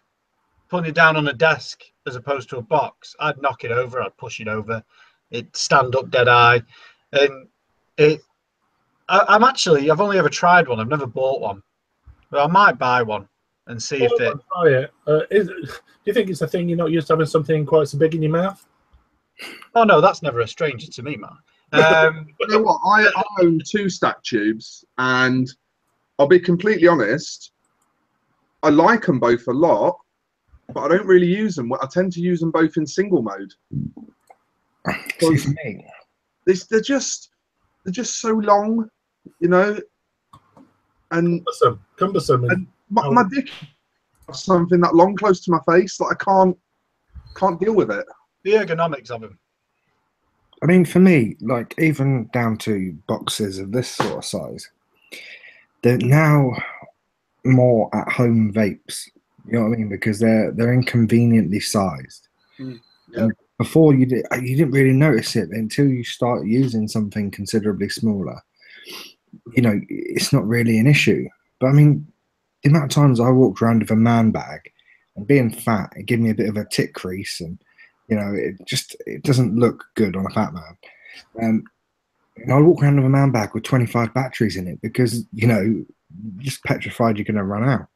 S4: putting it down on a desk as opposed to a box. I'd knock it over. I'd push it over. It'd stand up dead eye, and I've only ever tried one. I've never bought one, but I might buy one and see if it.
S1: Try it. Do you think it's a thing you're not used to having something quite so big in your mouth?
S4: Oh no, that's never a stranger to me, Mark.
S2: You know what? I own 2 stack tubes, and I'll be completely honest. I like them both a lot, but I don't really use them. I tend to use them both in single mode.
S3: Excuse me.
S2: They're just so long, you know, and
S1: cumbersome.
S2: And my dick has something that long close to my face that I can't deal with it.
S4: The ergonomics of them.
S3: I mean, for me, like even down to boxes of this sort of size, they're now more at-home vapes. You know what I mean? Because they're inconveniently sized.
S2: Yeah.
S3: And before you didn't really notice it until you start using something considerably smaller. You know, it's not really an issue. But I mean, the amount of times I walked around with a man bag, and being fat, it gave me a bit of a tit crease, and you know, it doesn't look good on a fat man. And I walk around with a man bag with 25 batteries in it because, you know, you're just petrified you're going to run out.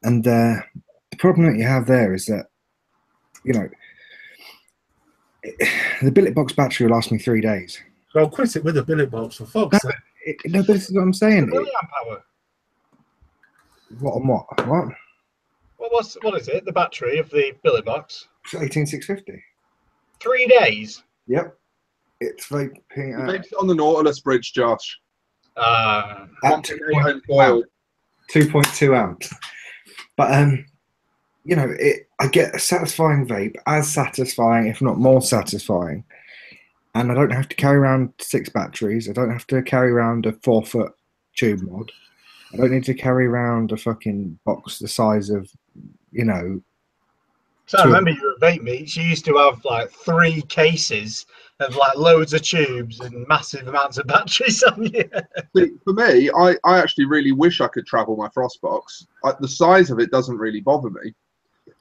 S3: And the problem that you have there is that, you know, the billet box battery will last me 3 days.
S1: I'll quit it with a billet box for fuck's sake.
S3: No, this is what I'm saying.
S4: Milliamp hour.
S3: What?
S4: What is it? The battery of the billet box?
S3: 18650.
S4: 3 days.
S3: Yep. It's vaping.
S2: Vape's on the Nautilus bridge, Josh.
S3: At 2.2 amps. But you know, I get a satisfying vape, as satisfying, if not more satisfying, and I don't have to carry around 6 batteries. I don't have to carry around a 4-foot tube mod. I don't need to carry around a fucking box the size of, you know.
S4: So I remember you were at Vape meets. You used to have like 3 cases of like loads of tubes and massive amounts of batteries on you.
S2: See, for me, I actually really wish I could travel my Frostbox. The size of it doesn't really bother me.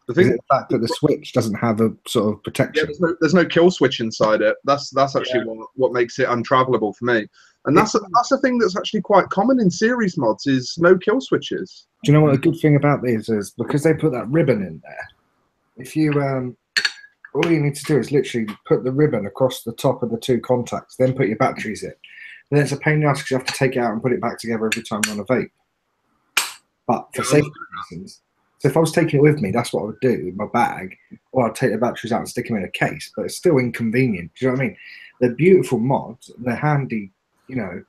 S3: The fact that the switch doesn't have a sort of protection.
S2: Yeah, there's no kill switch inside it. That's actually what makes it untravelable for me. And that's a thing that's actually quite common in series mods is no kill switches.
S3: Do you know what a good thing about these is? Because they put that ribbon in there. If you all you need to do is literally put the ribbon across the top of the 2 contacts, then put your batteries in. Then it's a pain in the ass because you have to take it out and put it back together every time you're on a vape. But for safety reasons, So if I was taking it with me, that's what I would do in my bag, or I'd take the batteries out and stick them in a case. But it's still inconvenient. Do you know what I mean? They're beautiful mods. And they're handy. You know,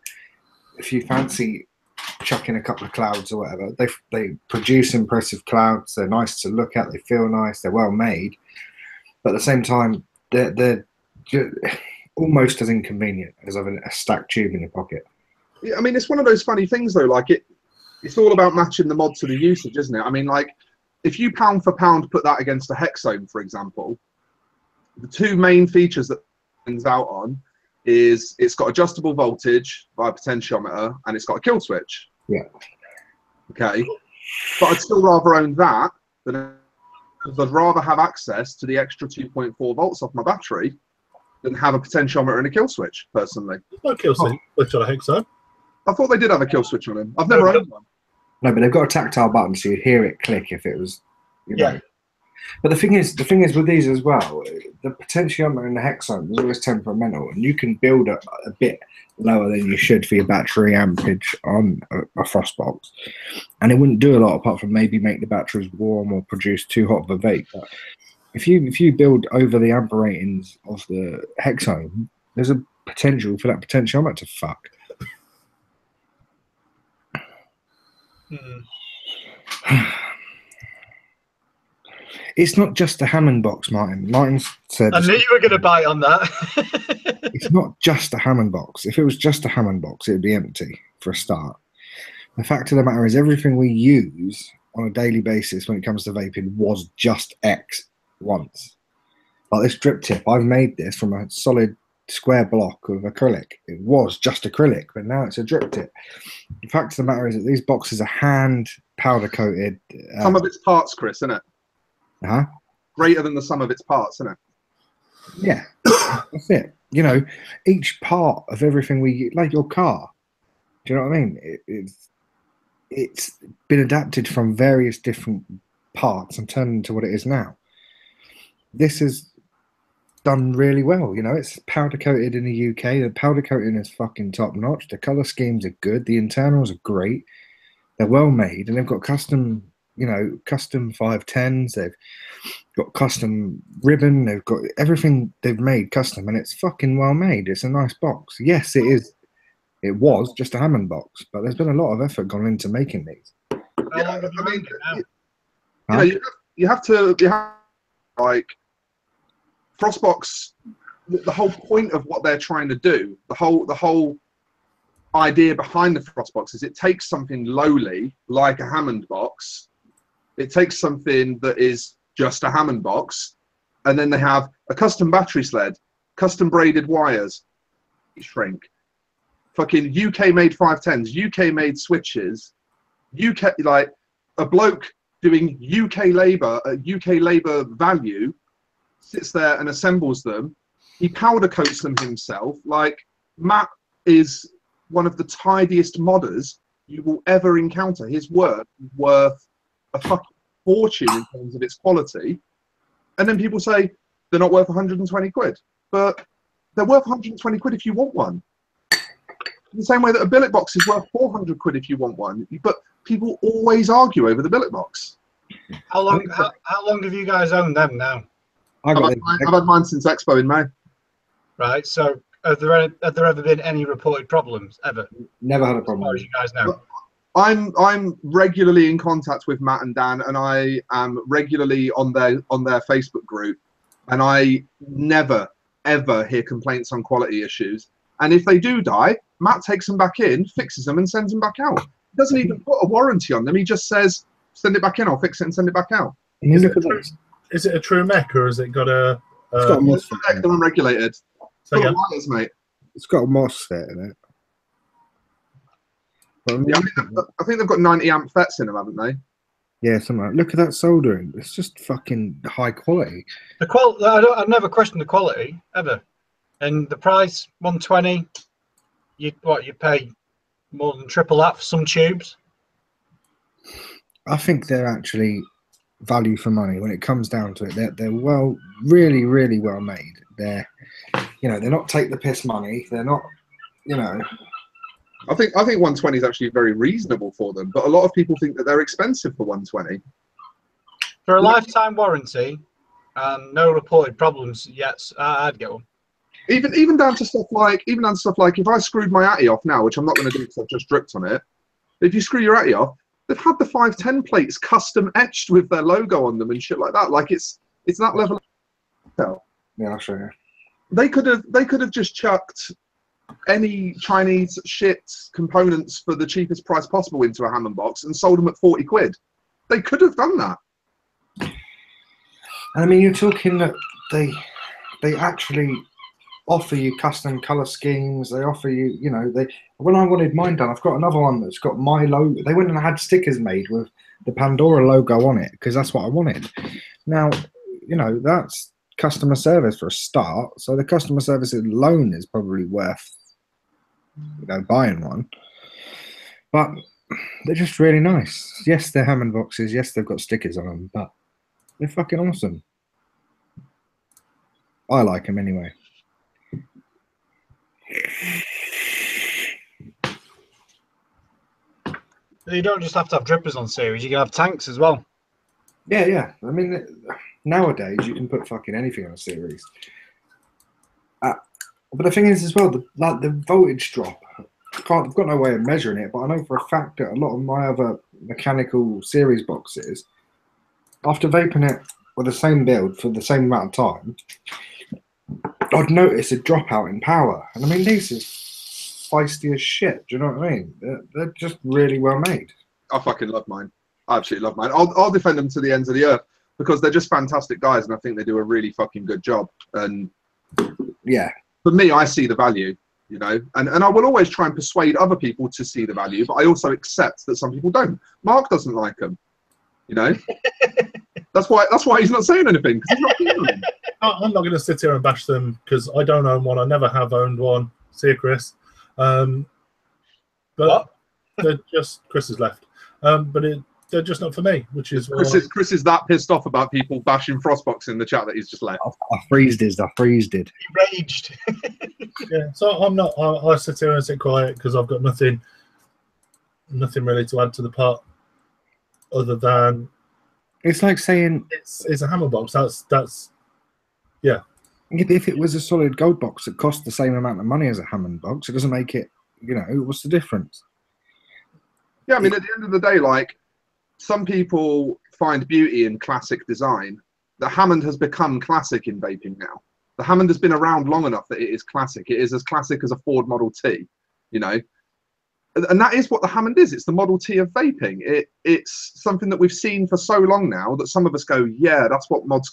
S3: if you fancy chucking a couple of clouds or whatever, they produce impressive clouds. They're nice to look at. They feel nice. They're well made. But at the same time, they're almost as inconvenient as having a stacked tube in your pocket.
S2: Yeah, I mean, it's one of those funny things though. Like it's all about matching the mod to the usage, isn't it? I mean, like if you pound for pound put that against a hexome, for example, the two main features that things out on is it's got adjustable voltage via potentiometer and it's got a kill switch.
S3: Yeah.
S2: Okay. But I'd still rather own that than, because I'd rather have access to the extra 2.4 volts off my battery than have a potentiometer and a kill switch, personally.
S1: No kill switch on a hexo.
S2: I thought they did have a kill switch on them. I've never owned one.
S3: No, but they've got a tactile button, so you'd hear it click if it was, you know. But the thing is with these as well, the potentiometer and the hexome is always temperamental, and you can build a bit lower than you should for your battery ampage on a Frostbox, and it wouldn't do a lot apart from maybe make the batteries warm or produce too hot of a vape. But if you build over the amp ratings of the hexome, there's a potential for that potentiometer to fuck. It's not just a Hammond box, Martin. Martin said...
S4: I knew you were going to bite on that.
S3: It's not just a Hammond box. If it was just a Hammond box, it would be empty for a start. The fact of the matter is everything we use on a daily basis when it comes to vaping was just X once. Like this drip tip, I've made this from a solid square block of acrylic. It was just acrylic, but now it's a drip tip. The fact of the matter is that these boxes are hand powder coated.
S2: Some of its parts, Chris, isn't it?
S3: Huh?
S2: Greater than the sum of its parts, isn't it?
S3: Yeah, that's it. You know, each part of everything we, like your car. Do you know what I mean? It's been adapted from various different parts and turned into what it is now. This is done really well. You know, it's powder coated in the UK. The powder coating is fucking top notch. The color schemes are good. The internals are great. They're well made, and they've got custom, you know, custom 510s. They've got custom ribbon. They've got everything they've made custom, and it's fucking well made. It's a nice box. Yes, it is. It was just a Hammond box, but there's been a lot of effort gone into making these.
S2: Yeah, I mean, you have to like Frostbox. The whole point of what they're trying to do, the whole idea behind the Frostbox is it takes something lowly like a Hammond box. It takes something that is just a Hammond box, and then they have a custom battery sled, custom braided wires, shrink, fucking UK made 510s, UK made switches, UK, like a bloke doing UK labor value sits there and assembles them. He powder coats them himself. Like, Matt is one of the tidiest modders you will ever encounter. His work is worth a fucking fortune in terms of its quality. And then people say they're not worth 120 quid. But they're worth 120 quid if you want one. In the same way that a billet box is worth 400 quid if you want one. But people always argue over the billet box.
S4: How long have you guys owned them now?
S2: I've had mine since Expo in May.
S4: Right, so have there ever been any reported problems ever?
S3: Never had a problem.
S4: As far as you guys know.
S2: I'm regularly in contact with Matt and Dan, and I am regularly on their Facebook group, and I never ever hear complaints on quality issues. And if they do die, Matt takes them back in, fixes them, and sends them back out. He doesn't even put a warranty on them. He just says, "Send it back in. I'll fix it and send it back out."
S1: Is it a true mech, or has it got a?
S3: It's got a MOSFET.
S2: They're unregulated.
S1: So yeah.
S2: Wires, mate.
S3: It's got a MOSFET in it.
S2: Yeah, I think they've got 90 amp FETs in them, haven't they?
S3: Yeah, something like that. Look at that soldering. It's just fucking high quality.
S4: The quality, I've never questioned the quality ever. And the price, 120. You pay more than triple that for some tubes.
S3: I think they're actually value for money when it comes down to it. They're well, really, really well made. They're not take the piss money. They're not, you know.
S2: I think 120 is actually very reasonable for them, but a lot of people think that they're expensive for 120.
S4: For a lifetime warranty and no reported problems yet, I'd get one.
S2: Even down to stuff like if I screwed my Atty off now, which I'm not going to do because I've just dripped on it. If you screw your Atty off, they've had the 510 plates custom etched with their logo on them and shit like that. Like it's that level of detail.
S3: Yeah, I'll show you.
S2: They could have just chucked any Chinese shit components for the cheapest price possible into a Hammond box and sold them at 40 quid. They could have done that.
S3: And I mean, you're talking that they actually offer you custom color schemes. They offer you, you know, when I wanted mine done, I've got another one that's got my logo. They went and had stickers made with the Pandora logo on it because that's what I wanted. Now, you know, that's customer service for a start. So the customer service alone is probably worth, you know, buying one. But they're just really nice. Yes, they're Hammond boxes. Yes, they've got stickers on them, but they're fucking awesome. I like them anyway.
S4: You don't just have to have drippers on series, you can have tanks as well.
S3: Yeah. I mean, nowadays you can put fucking anything on a series. But the thing is as well, the voltage drop, I've got no way of measuring it, but I know for a fact that a lot of my other mechanical series boxes, after vaping it with the same build for the same amount of time, I'd notice a dropout in power. And I mean, these is feisty as shit. Do you know what I mean? They're just really well made.
S2: I fucking love mine. I absolutely love mine. I'll defend them to the ends of the earth because they're just fantastic guys, and I think they do a really fucking good job. And
S3: yeah,
S2: for me, I see the value, you know, and I will always try and persuade other people to see the value, but I also accept that some people don't. Mark doesn't like them, you know. That's why he's not saying anything, because he's not feeling them.
S1: I'm not going to sit here and bash them because I don't own one. I never have owned one. See you, Chris. But they're just Chris has left. But they're just not for me, which is
S2: Chris is that pissed off about people bashing Frostbox in the chat that he's just left.
S3: I freezed it.
S4: He raged.
S1: Yeah, so I'm not. I sit here and sit quiet because I've got nothing really to add to the pot, other than
S3: it's like saying
S1: it's a hammer box. That's yeah.
S3: If it was a solid gold box that cost the same amount of money as a Hammond box, it doesn't make it. You know, what's the difference?
S2: Yeah, I mean, at the end of the day, like, some people find beauty in classic design. The Hammond has become classic in vaping now. The Hammond has been around long enough that it is classic. It is as classic as a Ford Model T, you know. And that is what the Hammond is. It's the Model T of vaping. It's something that we've seen for so long now that some of us go, yeah, that's what mods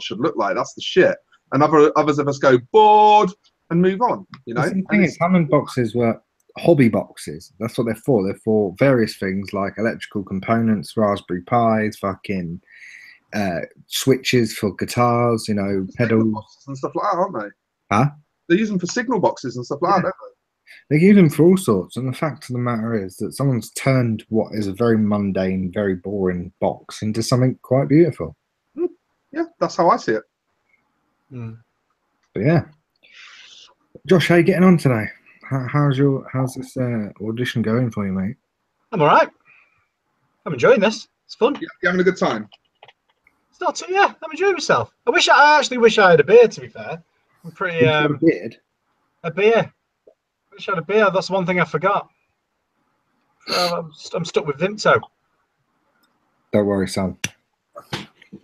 S2: should look like. That's the shit. And others of us go, bored, and move on, you know.
S3: The thing is, Hammond boxes were hobby boxes. That's what they're for. They're for various things like electrical components, Raspberry Pis, fucking switches for guitars, you know, pedals
S2: and stuff like that, aren't they?
S3: Huh?
S2: They use them for signal boxes and stuff like that, don't they?
S3: They use them for all sorts. And the fact of the matter is that someone's turned what is a very mundane, very boring box into something quite beautiful.
S2: Yeah, that's how I see it.
S3: But yeah, Josh, how are you getting on today? How's this audition going for you, mate?
S4: I'm all right. I'm enjoying this. It's fun.
S2: You having a good time?
S4: It's not too. Yeah, I'm enjoying myself. I actually wish I had a beer. To be fair, I'm pretty.
S3: A beard?
S4: A beer. I wish I had a beer. That's one thing I forgot. I'm stuck with Vimto.
S3: Don't worry, son.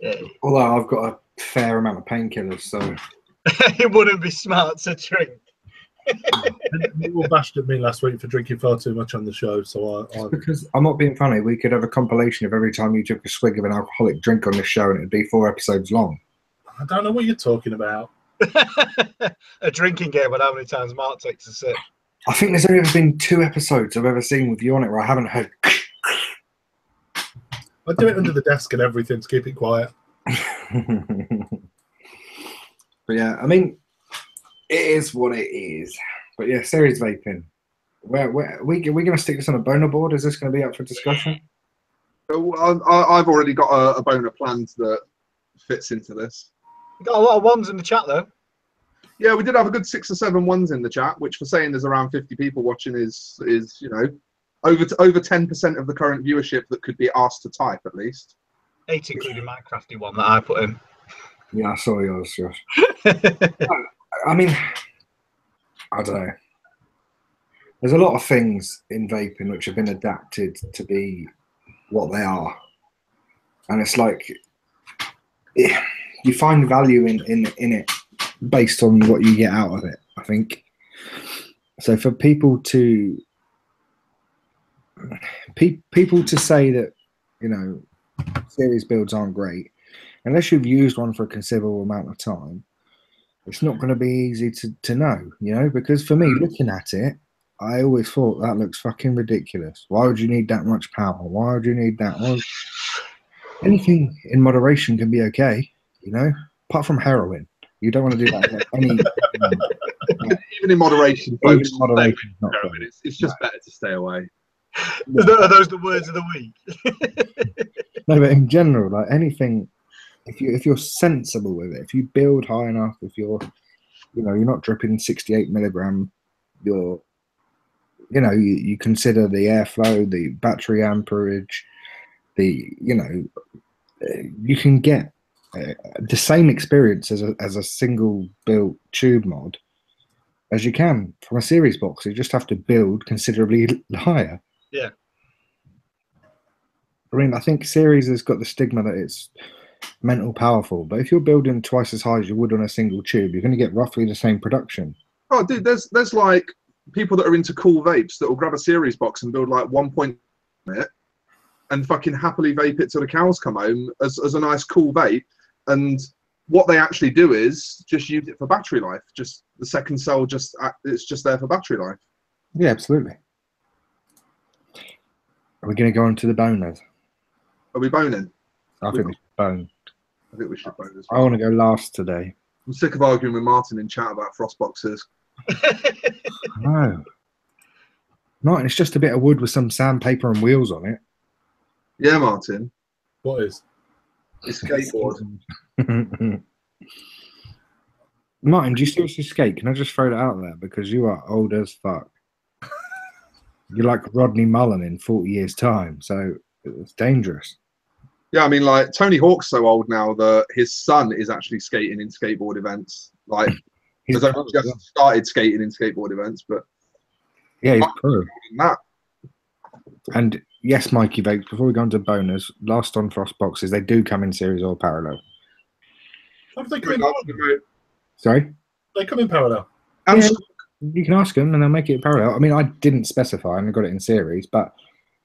S4: Yeah.
S3: Although I've got a fair amount of painkillers, so
S4: it wouldn't be smart to drink.
S1: You all bashed at me last week for drinking far too much on the show, so
S3: because I'm not being funny. We could have a compilation of every time you took a swig of an alcoholic drink on this show, and it'd be 4 episodes long.
S1: I don't know what you're talking about.
S4: A drinking game, but how many times Mark takes a sip?
S3: I think there's only ever been 2 episodes I've ever seen with you on it where I haven't heard.
S1: I do it under the desk and everything to keep it quiet.
S3: But yeah, I mean, it is what it is. But yeah, series vaping. Where we going to stick this on a boner board? Is this going to be up for discussion?
S2: I've already got a boner planned that fits into this.
S4: You got a lot of ones in the chat though.
S2: Yeah, we did have a good 6 or 7 ones in the chat, which for saying there's around 50 people watching is you know over 10% of the current viewership that could be asked to type at least.
S4: 8 including my crafty one that I put in.
S3: Yeah, I saw yours, Josh. I mean, I don't know. There's a lot of things in vaping which have been adapted to be what they are, and it's like you find value in it based on what you get out of it, I think. So for people to say that, you know, series builds aren't great, unless you've used one for a considerable amount of time, it's not going to be easy to know, you know, because for me, looking at it, I always thought that looks fucking ridiculous. Why would you need that much power? Why would you need that? Well, anything in moderation can be okay, you know, apart from heroin. You don't want to do that in any.
S2: Even in moderation, folks.
S3: Even in moderation,
S2: it's just better to stay away.
S4: Are those the words of the week?
S3: No, but in general, like anything, if you're sensible with it, if you build high enough, if you're, you know, you're not dripping 68 milligram, you're, you know, you consider the airflow, the battery amperage, the, you know, you can get the same experience as a single built tube mod as you can from a series box. You just have to build considerably higher.
S4: Yeah.
S3: I mean, I think series has got the stigma that it's mental powerful, but if you're building twice as high as you would on a single tube, you're going to get roughly the same production.
S2: Oh, dude, there's like people that are into cool vapes that will grab a series box and build like 1 point it and fucking happily vape it till the cows come home as a nice cool vape. And what they actually do is just use it for battery life. Just the second cell, it's just there for battery life.
S3: Yeah, absolutely. Are we going to go on to the boners?
S2: Are we boning?
S3: I think we should bone.
S2: I think we should bone as well.
S3: I want to go last today.
S2: I'm sick of arguing with Martin in chat about frost boxes.
S3: No. Martin, it's just a bit of wood with some sandpaper and wheels on it.
S2: Yeah, Martin.
S1: What is?
S2: It's skateboard.
S3: Martin, do you seriously skate? Can I just throw that out there? Because you are old as fuck. You're like Rodney Mullen in 40 years' time, so it's dangerous.
S2: Yeah, I mean, like, Tony Hawk's so old now that his son is actually skating in skateboard events. Like, he's only just started skating in skateboard events, but...
S3: Yeah, he's pro.
S2: That.
S3: And yes, Mikey Vapes, before we go on to bonus, last on frost boxes, they do come in series or parallel.
S1: How do they come in parallel?
S3: Sorry?
S1: They come in parallel.
S3: Yeah, you can ask them and they'll make it parallel. I mean, I didn't specify and I got it in series, but...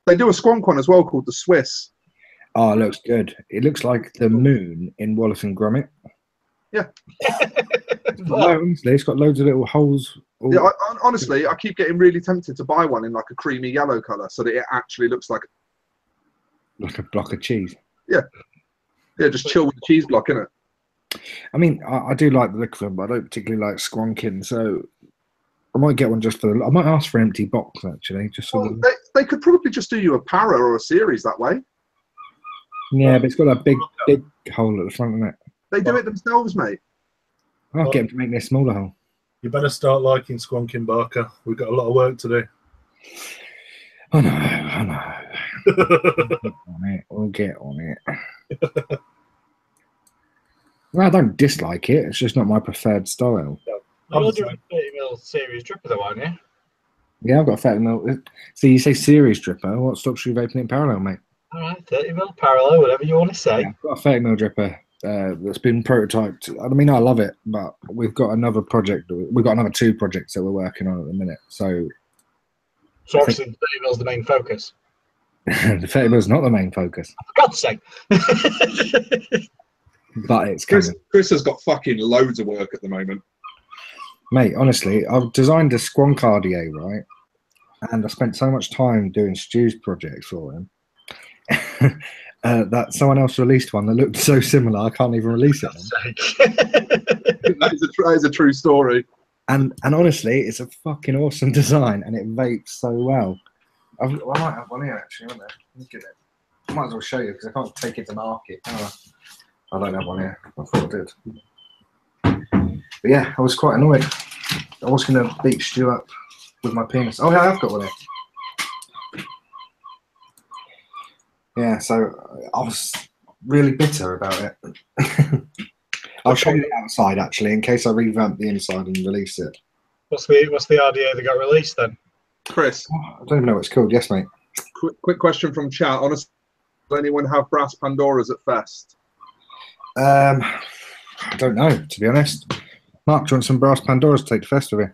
S2: They do a squonk one as well called the Swiss.
S3: Oh, it looks good. It looks like the moon in Wallace and Gromit.
S2: Yeah.
S3: No, honestly, it's got loads of little holes.
S2: Yeah, honestly, I keep getting really tempted to buy one in like a creamy yellow colour so that it actually looks like
S3: a block of cheese.
S2: Yeah. Yeah, just chill with the cheese block, innit?
S3: I mean, I do like the look of them, but I don't particularly like squonking, so I might get one just for I might ask for an empty box, actually. Just so
S2: they could probably just do you a para or a series that way.
S3: Yeah, but it's got a big hole at the front, isn't it?
S2: They do it themselves, mate.
S3: I'll get them to make me a smaller hole.
S1: You better start liking squonking, Barker. We've got a lot of work to do.
S3: I know. We'll get on it. Well, I don't dislike it. It's just not my preferred style.
S4: You're doing 30mm series dripper, though, aren't you?
S3: Yeah, I've got a 30mm. So you say series dripper. What stops you vaping in parallel, mate?
S4: All right, 30mm parallel, whatever you want to say.
S3: Yeah, I've got a 30mm dripper that's been prototyped. I mean, I love it, but we've got another project. We've got another 2 projects that we're working on at the minute. So
S4: obviously, 30mm is the main focus.
S3: The 30mm is not the main focus.
S4: For God's sake.
S3: But it's coming.
S2: Chris has got fucking loads of work at the moment.
S3: Mate, honestly, I've designed a Squoncardier, right? And I spent so much time doing Stu's projects for him that someone else released one that looked so similar, I can't even release it.
S2: That is a true story.
S3: And honestly, it's a fucking awesome design, and it vapes so well. I might have one here, actually, won't I? Look at it. I might as well show you, because I can't take it to market. I don't have one here. I thought I did. But yeah, I was quite annoyed. I was going to beat Stu up with my penis. Oh, yeah, I've got one here. Yeah, so I was really bitter about it. I'll show you the outside actually, in case I revamp the inside and release it.
S4: What's the RDA that got released then?
S2: Chris,
S3: I don't even know what it's called. Yes, mate.
S2: quick question from chat. Honestly, does anyone have brass Pandoras at Fest?
S3: I don't know, to be honest. Mark, do you want some brass Pandoras to take to Fest with you?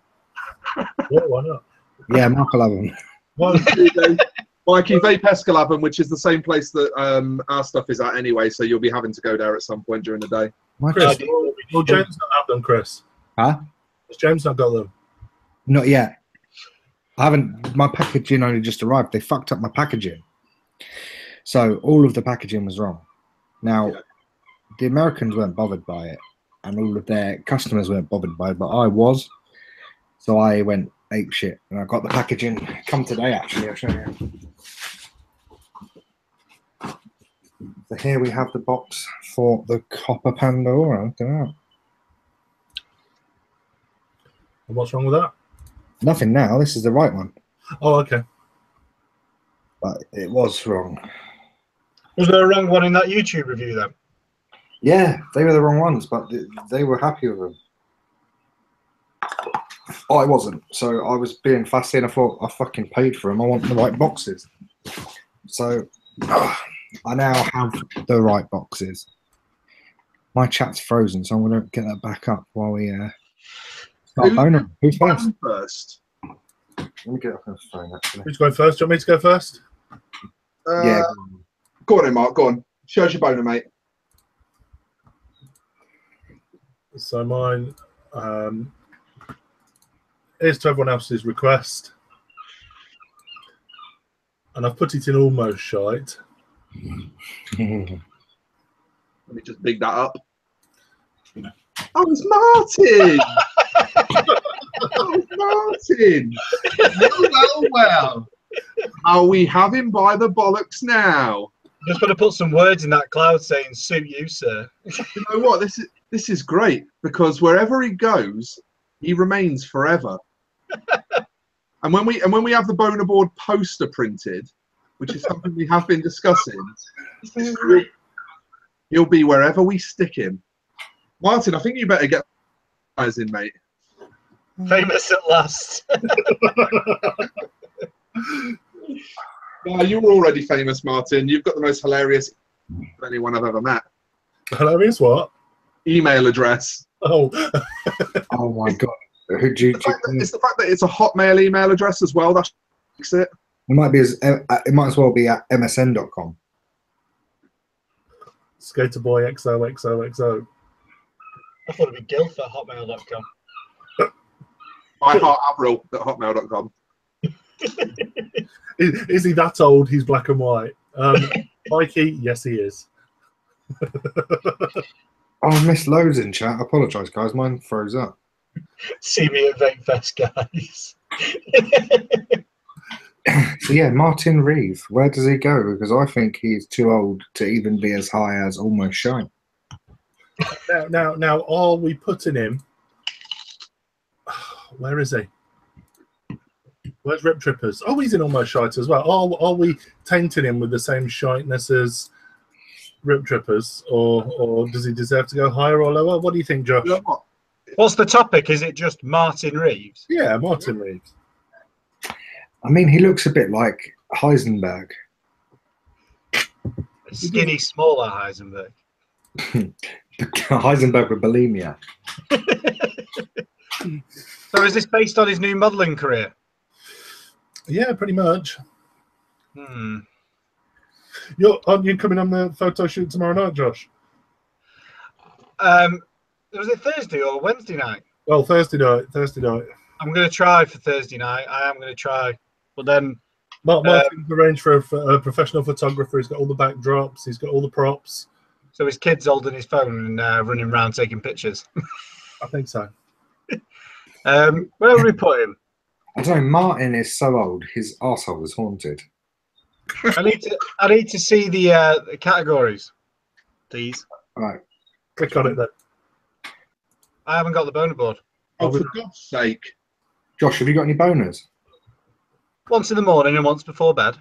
S1: Yeah, why not?
S3: Yeah, Mark will have them.
S1: Well,
S2: Mikey, Vape Escalabum, which is the same place that our stuff is at anyway, so you'll be having to go there at some point during the day.
S1: Chris, will James not have them, Chris?
S3: Huh?
S1: Has James not got them?
S3: Not yet. I haven't. My packaging only just arrived. They fucked up my packaging, so all of the packaging was wrong. Now, the Americans weren't bothered by it, and all of their customers weren't bothered by it, but I was. So I went ape shit, and I got the packaging. Come today, actually. I'll show you. So here we have the box for the copper Pandora. Look at that.
S1: And what's wrong with that?
S3: Nothing now. This is the right one.
S1: Oh, okay.
S3: But it was wrong.
S4: Was there a wrong one in that YouTube review then?
S3: Yeah, they were the wrong ones, but they were happy with them. I wasn't. So I was being fussy and I thought, I fucking paid for them. I want the right boxes. So I now have the right boxes. My chat's frozen, so I'm going to get that back up while we start boning. Who's first? Let me get up on the phone, actually.
S1: Who's going first? Do you want me to go first?
S3: Yeah.
S2: Go on then, Mark. Go on. Show us your boner, mate.
S1: So mine is to everyone else's request. And I've put it in almost shite.
S2: Let me just big that up. Oh, it's Martin! Oh, it's Martin! Well. Are we having by the bollocks now?
S4: Just got to put some words in that cloud saying "suit you, sir."
S2: You know what? This is great because wherever he goes, he remains forever. And when we have the boner board poster printed, which is something we have been discussing, he'll be wherever we stick him. Martin, I think you better get eyes in, mate.
S4: Famous at last.
S2: No, you were already famous, Martin. You've got the most hilarious anyone I've ever met.
S1: Hilarious what?
S2: Email address.
S1: Oh.
S3: Oh my god.
S2: It's the fact that it's a Hotmail email address as well. That makes it.
S3: It might as well be at msn.com.
S1: Skaterboy XOXOXO.
S4: I thought it'd be gilf at hotmail.com.
S2: My heart Avril at hotmail.com.
S1: Is he that old? He's black and white. Mikey, yes, he is.
S3: Oh, I missed loads in chat. I apologise, guys. Mine froze up.
S4: See me at Vape Fest, guys.
S3: So yeah, Martin Reeve. Where does he go? Because I think he's too old to even be as high as Almost Shine.
S1: Now, are we putting him? Where is he? Where's Rip Trippers? Oh, he's in Almost Shite as well. Are we tainting him with the same shiteness as Rip Trippers, or does he deserve to go higher or lower? What do you think, Josh?
S2: You know what?
S4: What's the topic? Is it just Martin Reeves?
S1: Yeah, Martin Reeves.
S3: I mean, he looks a bit like Heisenberg.
S4: A skinny, smaller Heisenberg.
S3: Heisenberg with bulimia.
S4: So is this based on his new modelling career?
S1: Yeah, pretty much.
S4: Hmm.
S1: Aren't you coming on the photo shoot tomorrow night, Josh?
S4: Was it Thursday or Wednesday night?
S1: Well, Thursday night.
S4: I'm going to try for Thursday night. I am going to try. But then...
S1: Martin's arranged for a professional photographer. He's got all the backdrops. He's got all the props.
S4: So his kid's holding his phone and running around taking pictures.
S1: I think so.
S4: Where would we put him?
S3: I don't know. Martin is so old. His arsehole is haunted.
S4: I need to see the categories, please.
S3: All right.
S1: Click on it then.
S4: I haven't got the boner board.
S2: Oh, for God's sake.
S3: Josh, have you got any boners?
S4: Once in the morning and once before bed.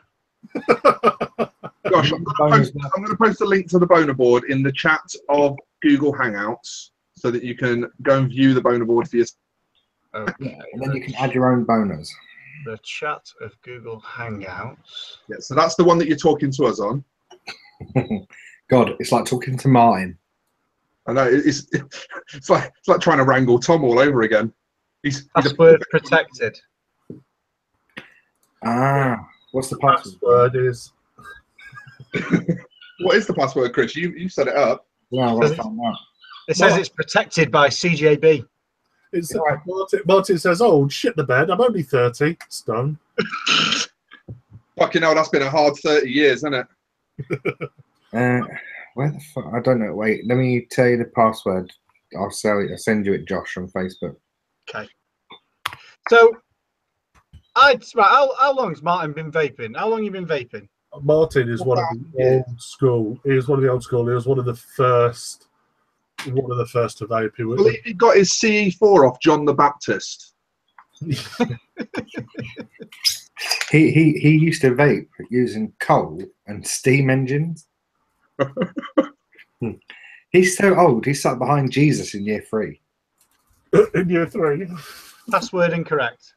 S2: Gosh, I'm going to post a link to the boner board in the chat of Google Hangouts so that you can go and view the boner board for yourself.
S4: Okay.
S3: Yeah, and then you can add your own boners.
S4: The chat of Google Hangouts.
S2: Yeah, so that's the one that you're talking to us on.
S3: God, it's like talking to Martin.
S2: I know it's like trying to wrangle Tom all over again. He's
S4: Password protected.
S3: Ah, what's the password?
S1: Password is.
S2: What is the password, Chris? You set it up.
S3: Yeah, well, I found that.
S4: It says it's protected by CJB.
S1: It's Martin says, "Oh, shit the bed. I'm only 30 stone."
S2: Fucking hell, that's been a hard 30 years, hasn't it?
S3: Where the fuck? I don't know. Wait, let me tell you the password. I'll send you it, Josh, on Facebook.
S4: Okay. So, how long's Martin been vaping? How long you been vaping?
S1: Martin is one of the old school. He was one of the old school. He was one of the first to vape.
S2: I believe he got his CE4 off John the Baptist.
S3: He used to vape using coal and steam engines. He's so old. He sat behind Jesus in year 3.
S1: In year 3.
S4: Password incorrect.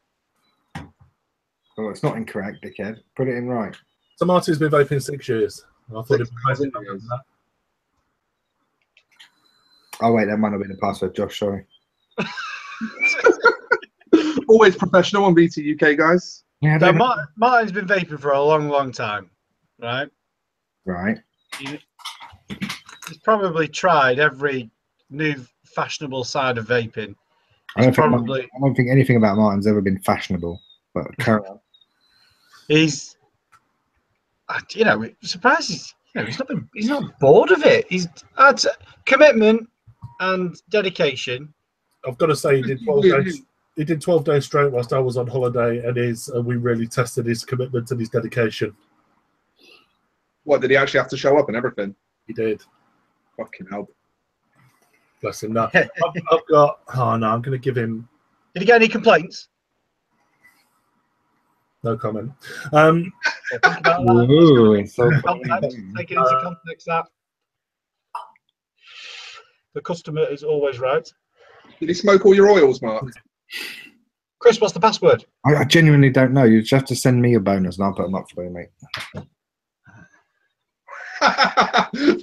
S3: Oh, it's not incorrect, dickhead. Put it in right.
S1: So Martin's been vaping 6 years. I thought it'd be that.
S3: Oh wait, that might not be the password, Josh. Sorry.
S2: Always professional on VTUK, guys.
S3: Yeah.
S4: So Martin's been vaping for a long, long time, right?
S3: Right.
S4: He's probably tried every new fashionable side of vaping.
S3: I don't think anything about Martin's ever been fashionable. But carry on.
S4: He's, surprised he's not bored of it. He's had commitment and dedication.
S1: I've got to say, he did 12 days. He did 12 days straight whilst I was on holiday, and we really tested his commitment and his dedication.
S2: What, did he actually have to show up and everything?
S1: He did.
S2: Fucking hell.
S1: Bless him. No, I've got. Oh no, I'm going to give him.
S4: Did he get any complaints?
S1: No comment.
S4: Think about that.
S3: Ooh, so
S4: Take it into context that the customer is always right.
S2: Did he smoke all your oils, Mark?
S4: Chris, what's the password?
S3: I genuinely don't know. You just have to send me a bonus and I'll put them up for you, mate.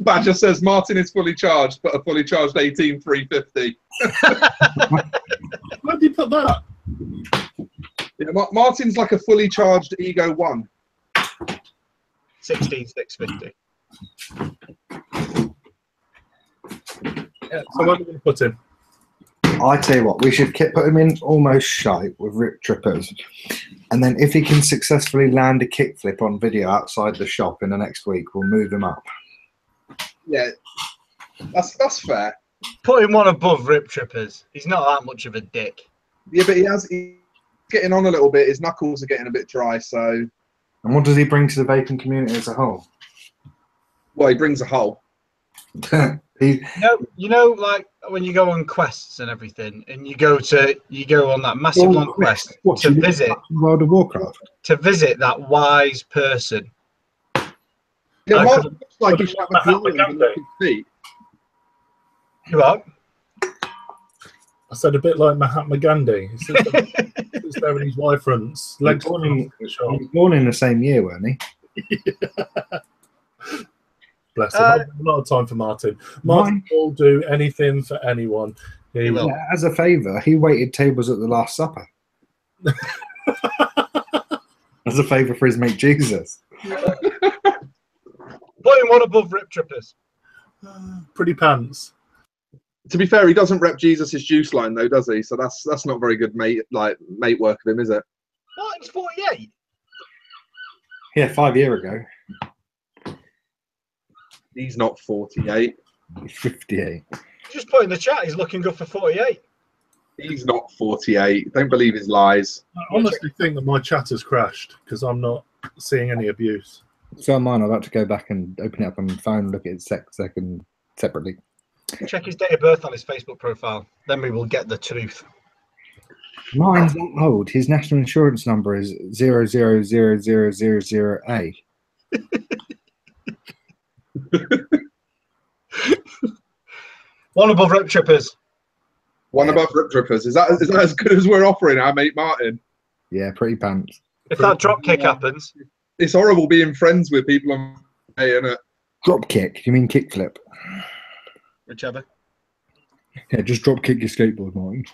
S2: Badger says Martin is fully charged, but a fully charged 18350.
S1: Where did you put that?
S2: Yeah, Martin's like a fully charged Ego 1.
S4: 16650.
S1: Yeah, so where are we going to put him?
S3: I tell you what, we should put him in almost shite with Rip Trippers. And then if he can successfully land a kickflip on video outside the shop in the next week, we'll move him up.
S2: Yeah, that's fair.
S4: Put him one above Rip Trippers. He's not that much of a dick.
S2: Yeah, but he's getting on a little bit. His knuckles are getting a bit dry, so...
S3: And what does he bring to the vaping community as a whole?
S2: Well, he brings a hole.
S4: You know, like when you go on quests and everything, and you go on that massive long quest to visit
S3: World of Warcraft,
S4: to visit that wise person.
S2: Yeah, Mark looks like he should have a glowing beneath his feet.
S4: You what?
S1: I said a bit like Mahatma Gandhi. He sits there in his wife fronts.
S3: he was born in the same year, weren't he?
S1: Bless him. A lot of time for Martin. Martin will do anything for anyone. He will.
S3: Yeah, as a favour, he waited tables at the Last Supper. As a favour for his mate Jesus.
S4: Put him one above Rip Trippers.
S1: Pretty pants.
S2: To be fair, he doesn't rep Jesus' juice line though, does he? So that's not very good mate work of him, is it?
S4: What? He's 48.
S3: Yeah, 5 years ago.
S2: He's not 48.
S3: He's 58.
S4: Just put in the chat. He's looking good for 48.
S2: He's not 48. Don't believe his lies.
S1: I honestly think that my chat has crashed because I'm not seeing any abuse.
S3: So am mine. I'd like to go back and open it up on the phone and look at it second separately.
S4: Check his date of birth on his Facebook profile. Then we will get the truth.
S3: Mine's not old. His national insurance number is 0000000A.
S4: One above Rip Trippers.
S2: One above Rip Trippers. Is that as good as we're offering our mate Martin?
S3: Yeah, pretty pants.
S4: If that drop kick happens,
S2: it's horrible being friends with people on Hey, isn't it?
S3: Drop kick? You mean kickflip?
S4: whichever.
S3: Yeah, just drop kick your skateboard, Martin.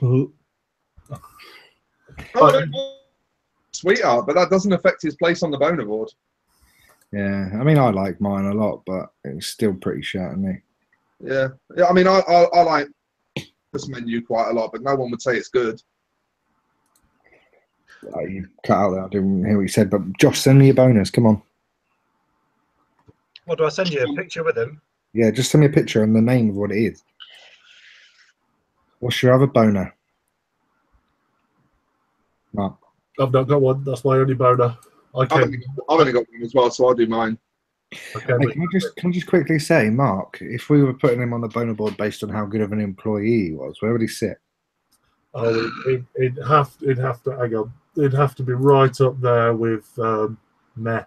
S2: Sweetheart, but that doesn't affect his place on the boner board.
S3: Yeah, I mean, I like mine a lot, but it's still pretty shit, isn't it?
S2: Yeah, I mean, I like this menu quite a lot, but no one would say it's good.
S3: You cut out there. I didn't hear what you said, but Josh, send me your bonus. Come on.
S4: What do I send you? A picture with him?
S3: Yeah, just send me a picture and the name of what it is. What's your other boner? Mark.
S1: I've not got one. That's my only boner.
S2: I've only got one as well, so I'll do mine.
S1: Okay,
S3: hey, can I just quickly say, Mark, if we were putting him on the boner board based on how good of an employee he was, where would he sit?
S1: Oh, it'd have to hang on. It'd have to be right up there with meh.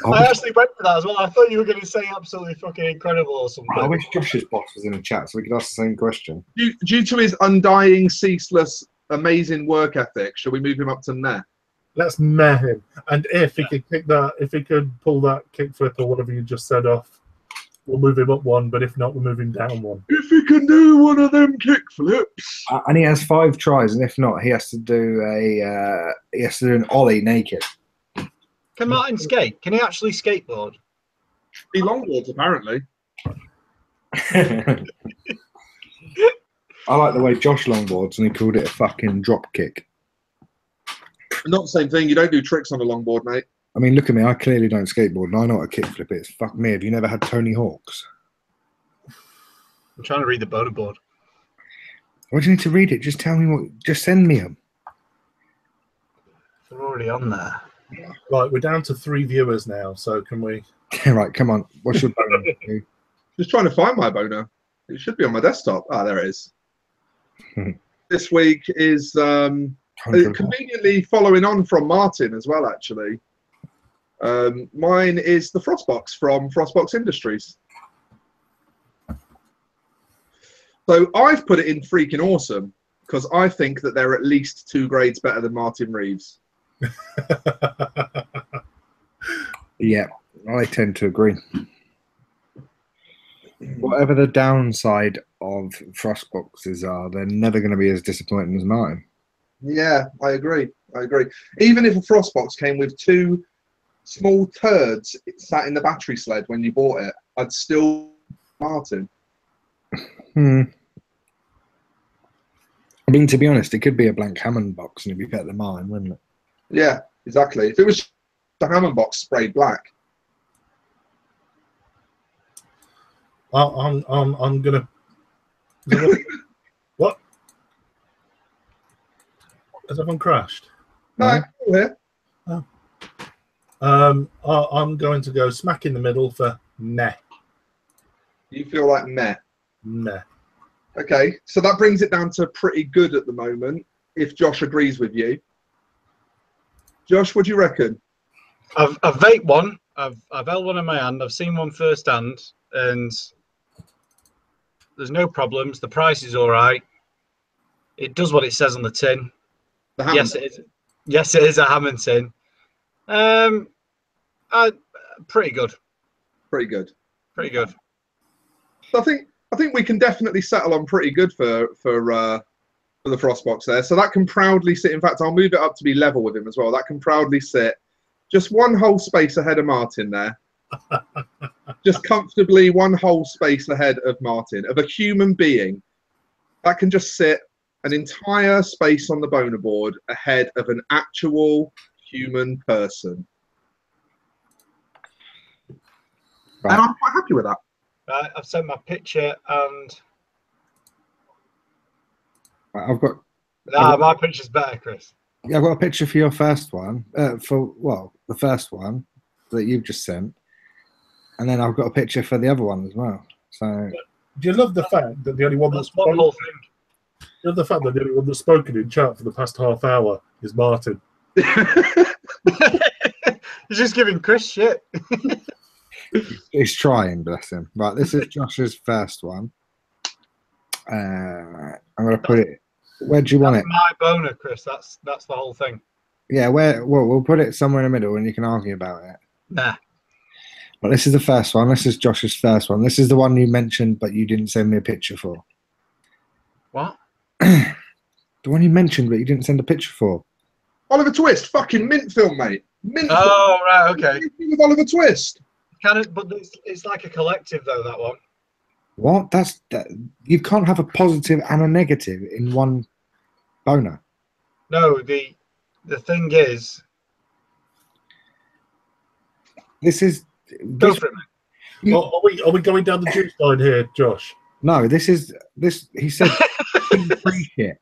S4: I actually went for that as well. I thought you were going to say absolutely fucking incredible or something.
S3: I wish Josh's boss was in the chat so we could ask the same question.
S2: Due to his undying, ceaseless, amazing work ethic, shall we move him up to meh?
S1: Let's meh him. And if he could kick that, if he could pull that kickflip or whatever you just said off, we'll move him up one. But if not, we'll move him down one.
S2: If he can do one of them kickflips,
S3: And he has 5 tries, and if not, he has to do an ollie naked.
S4: Can Martin skate? Can he actually skateboard?
S2: he longboards apparently.
S3: I like the way Josh longboards, and he called it a fucking drop kick.
S2: Not the same thing. You don't do tricks on a longboard, mate.
S3: I mean, look at me. I clearly don't skateboard, and I know what a kickflip is. Fuck me. Have you never had Tony Hawk's?
S4: I'm trying to read the boner board.
S3: Why do you need to read it? Just tell me what. Just send me them.
S4: They're already on there.
S1: Right, we're down to 3 viewers now. So can we?
S3: Right, come on. What's your boner?
S2: Just trying to find my boner. It should be on my desktop. Ah, there it is. This week is conveniently following on from Martin as well, actually. Mine is the Frostbox from Frostbox Industries. So I've put it in freaking awesome because I think that they're at least 2 grades better than Martin Reeves.
S3: Yeah, I tend to agree. Whatever the downside of Frostboxes are, they're never going to be as disappointing as mine.
S2: Yeah, I agree. Even if a Frostbox came with 2 small turds sat in the battery sled when you bought it, I'd still Martin.
S3: I mean, to be honest, it could be a blank Hammond box and it'd be better than mine, wouldn't it?
S2: Yeah, exactly. If it was the Hammond box sprayed black.
S1: I'm gonna. What? Has everyone crashed?
S2: No, still here.
S1: Oh. I'm going to go smack in the middle for meh.
S2: You feel like meh.
S1: Meh.
S2: Okay, so that brings it down to pretty good at the moment, if Josh agrees with you. Josh, what do you reckon?
S4: I've vape one. I've held one in my hand. I've seen one firsthand, and there's no problems. The price is all right. It does what it says on the tin.
S2: The Hammond.
S4: Yes, it is. Yes, it is a Hammond tin. Pretty good.
S2: Pretty good.
S4: Pretty good.
S2: So I think we can definitely settle on pretty good for the Frostbox there. So that can proudly sit. In fact, I'll move it up to be level with him as well. That can proudly sit just 1 whole space ahead of Martin there. Just comfortably 1 whole space ahead of Martin, of a human being. That can just sit an entire space on the boner board ahead of an actual human person.
S3: Right.
S2: And I'm quite happy with that.
S4: Right, I've sent my picture, and
S3: I've got.
S4: My picture's better, Chris.
S3: Yeah, I've got a picture for your first one. The first one that you've just sent, and then I've got a picture for the other one as well. So,
S1: do you love the fact that the only one that's
S4: one whole thing?
S1: You love the fact that the only one that's spoken in chat for the past half hour is Martin.
S4: He's just giving Chris shit.
S3: He's trying, bless him. Right, this is Josh's first one. I'm going to put it. Where do you want it?
S4: My boner, Chris. That's the whole thing.
S3: Yeah, where? Well, we'll put it somewhere in the middle, and you can argue about it.
S4: Nah.
S3: But this is the first one. This is Josh's first one. This is the one you mentioned, but you didn't send me a picture for.
S4: What?
S3: The one you mentioned, but you didn't send a picture for.
S2: Oliver Twist, fucking mint film, mate. Mint film.
S4: Oh, right, okay.
S2: With Oliver Twist.
S4: But it's like a collective, though, that one.
S3: What? That. You can't have a positive and a negative in one boner.
S4: No, the thing is...
S3: This is...
S4: Go for it, mate.
S1: Are we going down the juice line here, Josh?
S3: No, this is... He said team free shit.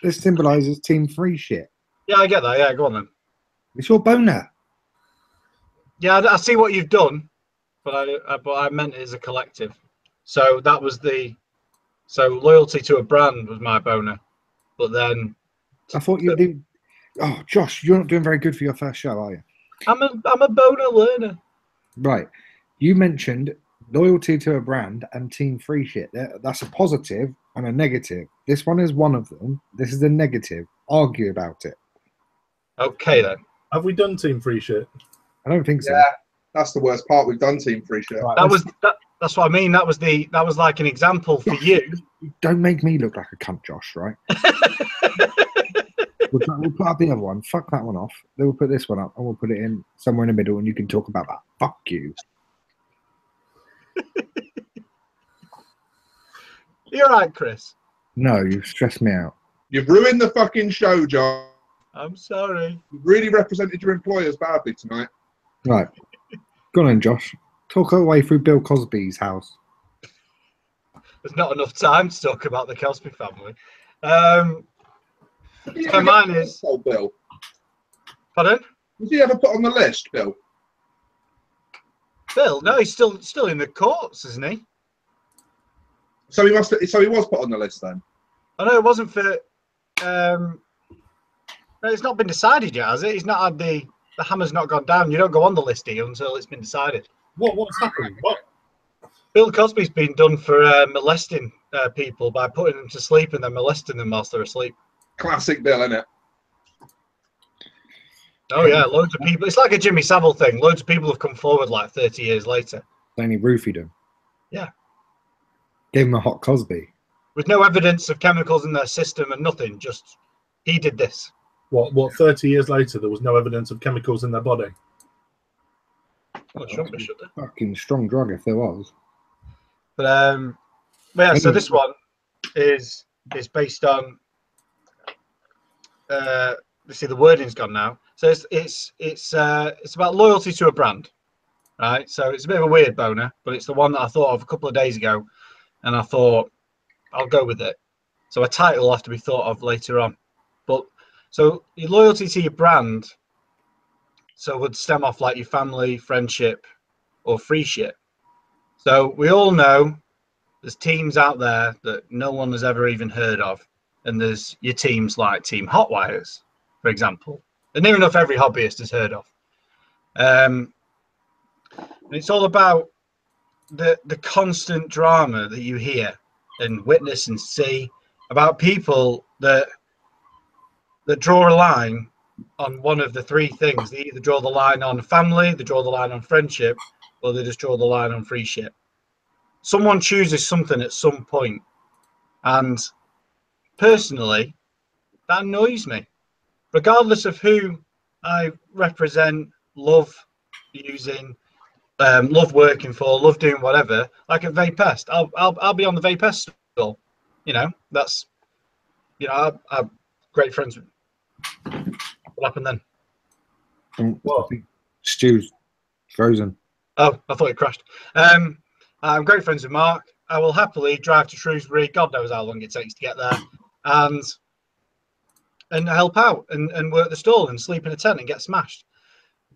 S3: This symbolises team free shit.
S4: Yeah, I get that. Yeah, go on then.
S3: It's your boner.
S4: Yeah, I see what you've done, but I meant it as a collective. So that was so loyalty to a brand was my boner, but then
S3: I thought you did. Oh, Josh, you're not doing very good for your first show, are you?
S4: I'm a boner learner.
S3: Right. You mentioned loyalty to a brand and team free shit. That's a positive and a negative. This one is one of them. This is a negative. Argue about it.
S4: Okay then.
S1: Have we done team free shit?
S3: I don't think so.
S2: Yeah, that's the worst part. We've done team free shit.
S3: Right,
S4: That's what I mean. That was like an example for you.
S3: Don't make me look like a cunt, Josh, right? We'll put up the other one. Fuck that one off. Then we'll put this one up and we'll put it in somewhere in the middle and you can talk about that. Fuck you.
S4: You're right, Chris.
S3: No, you've stressed me out.
S2: You've ruined the fucking show, John.
S4: I'm sorry.
S2: You've really represented your employers badly tonight.
S3: Right. Go on, Josh. Talk our way through Bill Cosby's house.
S4: There's not enough time to talk about the Cosby family. So mine is...
S2: Oh, Bill.
S4: Pardon?
S2: Was he ever put on the list, Bill?
S4: Bill? No, he's still in the courts, isn't he?
S2: So he was put on the list then.
S4: I know it wasn't for. No, it's not been decided yet, has it? He's not had the hammer's not gone down. You don't go on the list here until it's been decided.
S1: What's happening? What?
S4: Bill Cosby's been done for molesting people by putting them to sleep and then molesting them whilst they're asleep.
S2: Classic Bill, isn't it?
S4: Oh yeah, loads of people. It's like a Jimmy Savile thing. Loads of people have come forward like 30 years later.
S3: Then he roofied him.
S4: Yeah.
S3: Gave him a hot Cosby.
S4: With no evidence of chemicals in their system and nothing. Just he did this.
S1: What? 30 years later, there was no evidence of chemicals in their body.
S4: Well, it shouldn't be, should there?
S3: Fucking strong drug if there was.
S4: But yeah. So this one is based on. Let's see, the wording's gone now. So it's about loyalty to a brand, right? So it's a bit of a weird boner, but it's the one that I thought of a couple of days ago, and I thought I'll go with it. So a title will have to be thought of later on. But so your loyalty to your brand, so would stem off like your family, friendship, or free shit. So we all know there's teams out there that no one has ever even heard of, and there's your teams like Team Hotwires, for example. And near enough every hobbyist has heard of. And it's all about the constant drama that you hear and witness and see about people that draw a line on one of the three things. They either draw the line on family, they draw the line on friendship, or they just draw the line on free shit. Someone chooses something at some point, and personally, that annoys me. Regardless of who I represent, love using, love working for, love doing whatever. Like at Vapest, I'll be on the Vapest still. You know, that's, you know, I'm great friends with. What happened then?
S3: What? Stu's frozen.
S4: Oh, I thought it crashed. I'm great friends with Mark. I will happily drive to Shrewsbury. God knows how long it takes to get there, and help out and work the stall and sleep in a tent and get smashed.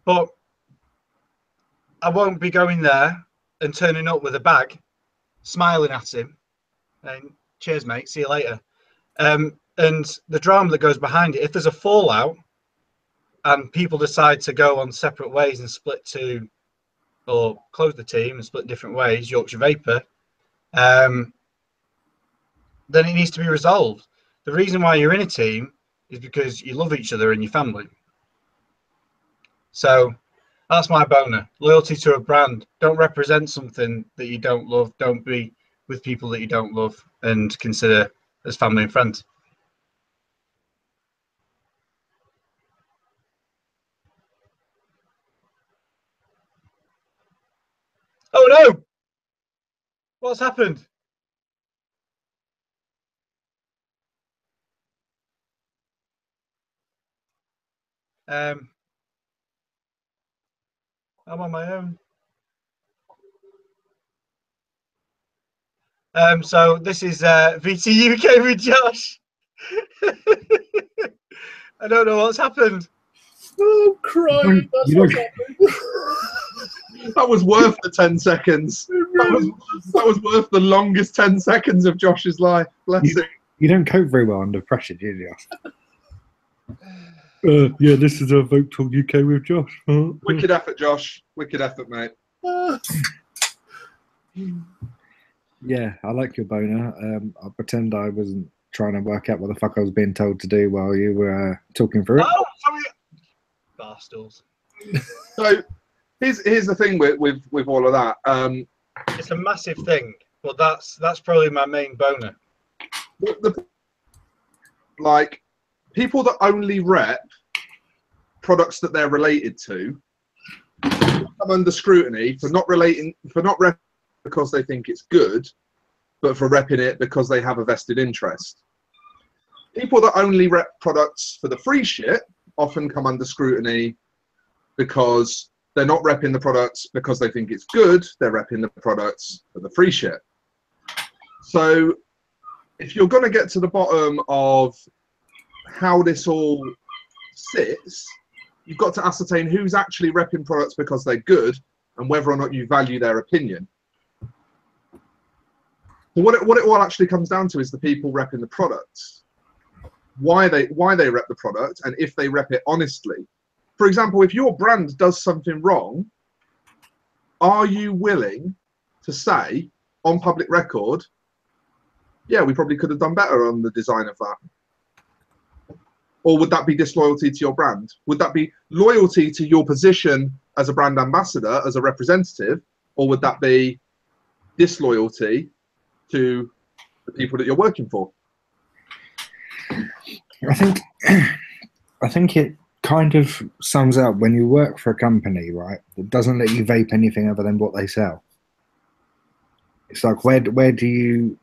S4: But I won't be going there and turning up with a bag, smiling at him, and cheers, mate, see you later. And the drama that goes behind it. If there's a fallout, and people decide to go on separate ways and split to, or close the team and split different ways, Yorkshire Vapor, then it needs to be resolved. The reason why you're in a team is because you love each other and your family. So that's my boner. Loyalty to a brand. Don't represent something that you don't love. Don't be with people that you don't love and consider as family and friends. Oh no! What's happened? I'm on my own. So this is VTUK with Josh. I don't know what's happened.
S1: Oh, crying! That's what's happening.
S2: That was worth the 10 seconds. That was worth the longest 10 seconds of Josh's life. Bless him.
S3: You don't cope very well under pressure, do you, Josh?
S1: Yeah, this is a Vape Talk UK with Josh.
S2: Wicked effort, Josh. Wicked effort, mate.
S3: Yeah, I like your boner. I'll pretend I wasn't trying to work out what the fuck I was being told to do while you were talking through it.
S4: Oh, sorry. Barstools.
S2: So here's the thing with all of that.
S4: It's a massive thing, but that's probably my main boner.
S2: Like people that only rep products that they're related to come under scrutiny for not repping because they think it's good, but for repping it because they have a vested interest. People that only rep products for the free shit often come under scrutiny because they're not repping the products because they think it's good, they're repping the products for the free shit. So if you're going to get to the bottom of how this all sits, you've got to ascertain who's actually repping products because they're good and whether or not you value their opinion. So what it all actually comes down to is the people repping the products, why they rep the product, and if they rep it honestly. For example, if your brand does something wrong, are you willing to say on public record, yeah, we probably could have done better on the design of that? Or would that be disloyalty to your brand? Would that be loyalty to your position as a brand ambassador, as a representative? Or would that be disloyalty to the people that you're working for?
S3: I think it kind of sums up when you work for a company, right, that doesn't let you vape anything other than what they sell. It's like where do you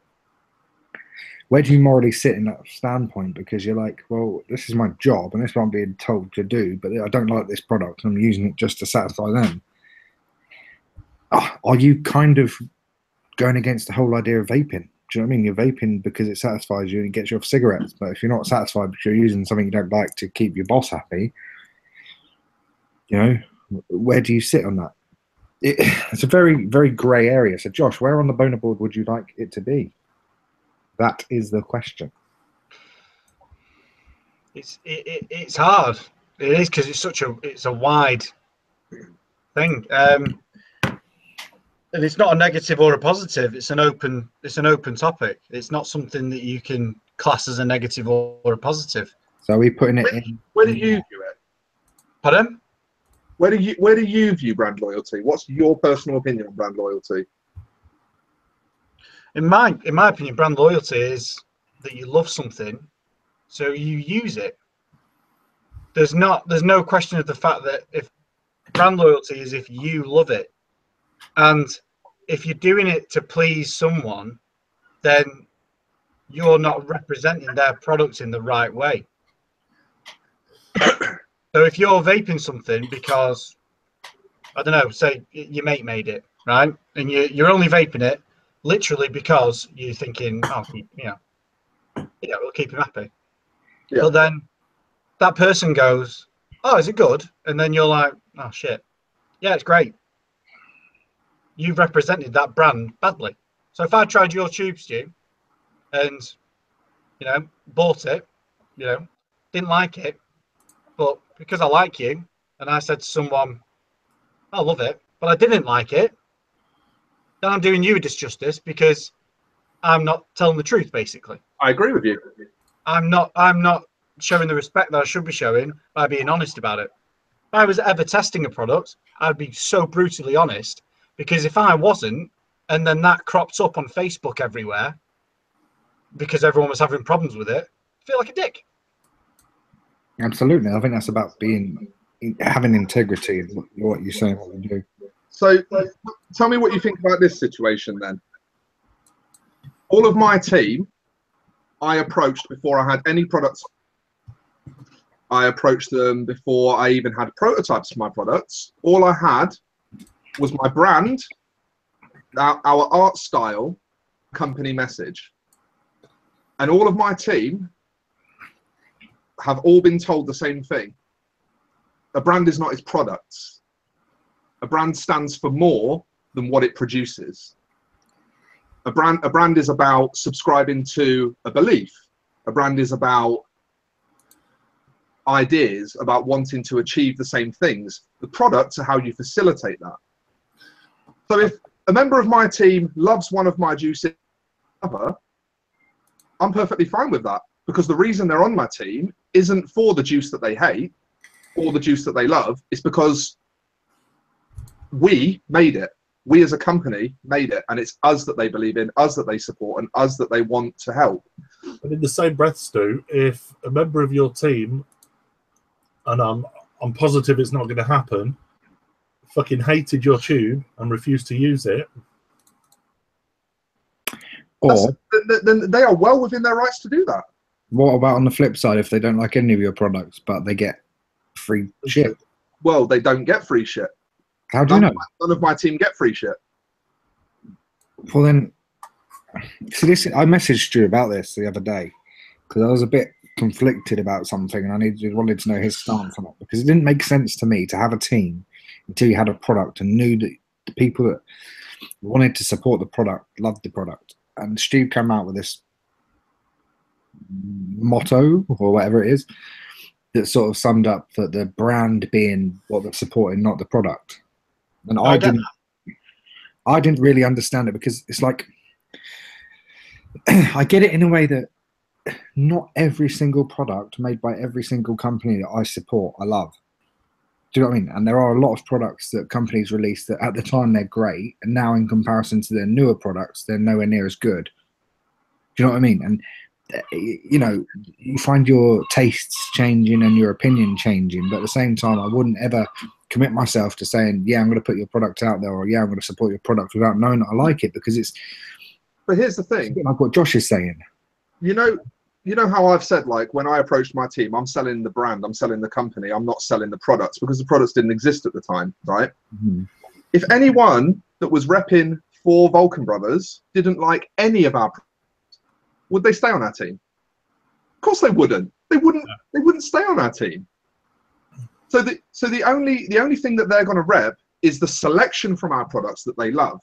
S3: morally sit in that standpoint? Because you're like, well, this is my job and this is what I'm being told to do, but I don't like this product and I'm using it just to satisfy them. Are you kind of going against the whole idea of vaping? Do you know what I mean? You're vaping because it satisfies you and it gets you off cigarettes. But if you're not satisfied because you're using something you don't like to keep your boss happy, you know, where do you sit on that? It's a very, very grey area. So, Josh, where on the boner board would you like it to be? That is the question.
S4: It's hard. It is because it's a wide thing. And it's not a negative or a positive. It's an open topic. It's not something that you can class as a negative or a positive.
S3: So are we putting it in?
S2: Where do you view it?
S4: Pardon?
S2: Where do you view brand loyalty? What's your personal opinion on brand loyalty?
S4: In my opinion, brand loyalty is that you love something, so you use it. There's no question of the fact that if brand loyalty is if you love it, and if you're doing it to please someone, then you're not representing their product in the right way. So if you're vaping something because, I don't know, say your mate made it, right? And you're only vaping it literally because you're thinking, oh, we'll keep him happy. Yeah. But then that person goes, oh, is it good? And then you're like, oh, shit. Yeah, it's great. You've represented that brand badly. So if I tried your tube, Stu, and bought it, didn't like it, But because I like you, and I said to someone, I love it, but I didn't like it, then I'm doing you a disjustice because I'm not telling the truth, basically.
S2: I agree with you.
S4: I'm not showing the respect that I should be showing by being honest about it. If I was ever testing a product, I'd be so brutally honest, because if I wasn't, and then that cropped up on Facebook everywhere because everyone was having problems with it, I feel like a dick.
S3: Absolutely. I think that's about having integrity in what you say and what you do.
S2: So tell me what you think about this situation then. All of my team, I approached before I had any products. I approached them before I even had prototypes for my products. All I had was my brand, our art style, company message. And all of my team have all been told the same thing. A brand is not its products. A brand stands for more than what it produces. A brand is about subscribing to a belief. A brand is about ideas, about wanting to achieve the same things. The products are how you facilitate that. So if a member of my team loves one of my juices, I'm perfectly fine with that, because the reason they're on my team isn't for the juice that they hate or the juice that they love. It's because we made it. We as a company made it, and it's us that they believe in, us that they support, and us that they want to help.
S1: But in the same breath, Stu, if a member of your team, and I'm positive it's not going to happen, fucking hated your tube and refused to use it,
S3: Or
S2: then they are well within their rights to do that.
S3: what about on the flip side, if they don't like any of your products but they get free shit?
S2: Well, they don't get free shit.
S3: How do you know?
S2: None of my team get free shit.
S3: Well then, see this. I messaged you about this the other day because I was a bit conflicted about something, and I wanted to know his stance on it, because it didn't make sense to me to have a team until you had a product and knew that the people that wanted to support the product loved the product. And Stu came out with this motto or whatever it is that sort of summed up that the brand being what they're supporting, not the product. And I didn't really understand it, because it's like I get it in a way that not every single product made by every single company that I support I love. Do you know what I mean? And there are a lot of products that companies release that at the time they're great, and now in comparison to their newer products they're nowhere near as good. Do you know what I mean? And you know, you find your tastes changing and your opinion changing, but at the same time I wouldn't ever commit myself to saying, yeah, I'm going to put your product out there, or yeah, I'm going to support your product without knowing that I like it, because it's.
S2: But here's the thing,
S3: like what Josh is saying.
S2: You know how I've said, like, when I approached my team, I'm selling the brand, I'm selling the company, I'm not selling the products, because the products didn't exist at the time, right?
S3: Mm-hmm.
S2: If anyone that was repping for Vulcan Brothers didn't like any of our products, would they stay on our team? Of course they wouldn't. They wouldn't stay on our team. So the only thing that they're going to rep is the selection from our products that they love.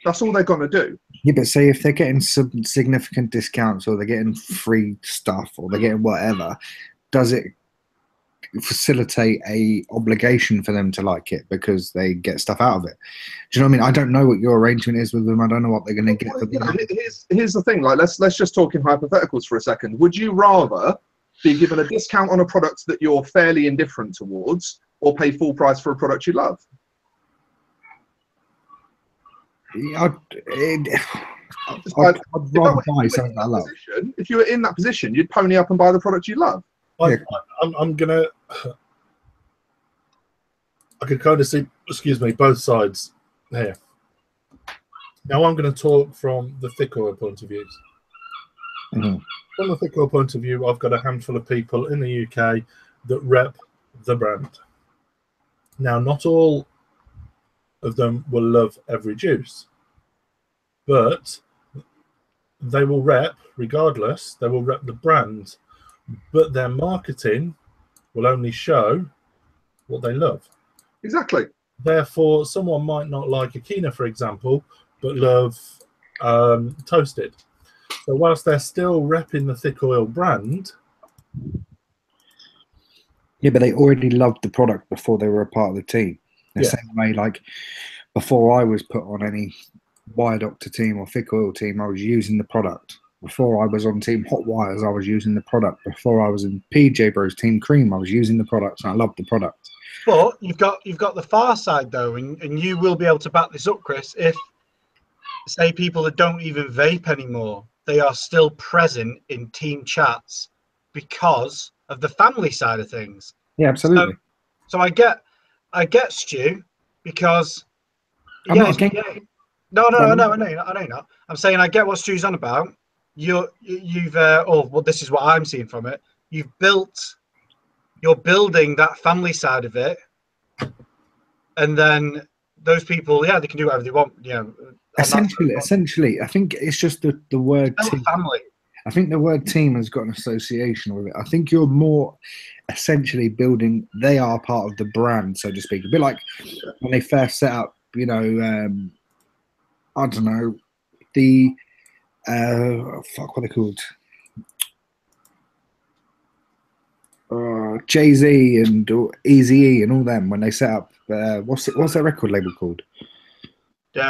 S2: That's all they're going to do.
S3: Yeah, but say if they're getting some significant discounts, or they're getting free stuff, or they're getting whatever, does it facilitate a obligation for them to like it because they get stuff out of it? Do you know what I mean? I don't know what your arrangement is with them. I don't know what they're going to get.
S2: Here's the thing. Like, let's just talk in hypotheticals for a second. Would you rather be given a discount on a product that you're fairly indifferent towards, or pay full price for a product you love?
S3: I'd rather buy something I love.
S2: If you were in that position, you'd pony up and buy the product you love.
S1: I'm gonna. I could kind of see, excuse me, both sides here. Now I'm going to talk from the thick oil point of view.
S3: Mm-hmm.
S1: From the thick oil point of view, I've got a handful of people in the UK that rep the brand. Now, not all of them will love every juice, but they will rep, regardless, they will rep the brand, but their marketing will only show what they love.
S2: Exactly.
S1: Therefore, someone might not like Akina, for example, but love Toasted. So whilst they're still repping the thick oil brand,
S3: Yeah, but they already loved the product before they were a part of the team. The
S1: Yeah.
S3: same way, like before I was put on any Wire Doctor team or Thick Oil team, I was using the product. Before I was on Team Hot Wires, I was using the product. Before I was in PJ Bros Team Cream, I was using the product, and I loved the product.
S4: But you've got the far side though, and you will be able to back this up, Chris. If say people that don't even vape anymore, they are still present in team chats because of the family side of things.
S3: Yeah, absolutely.
S4: So I get Stu, because
S3: I'm not against.
S4: No, I know you're not. I'm saying I get what Stu's on about. You've well, this is what I'm seeing from it. You're building that family side of it, and then those people, yeah, they can do whatever they want. You know,
S3: Essentially, I think it's just the word team.
S4: Family.
S3: I think the word team has got an association with it. I think you're more essentially building. They are part of the brand, so to speak. A bit like when they first set up. You know, I don't know, the fuck, what are they called? Jay-Z and Eazy-E and all them, when they set up what's that record label called? It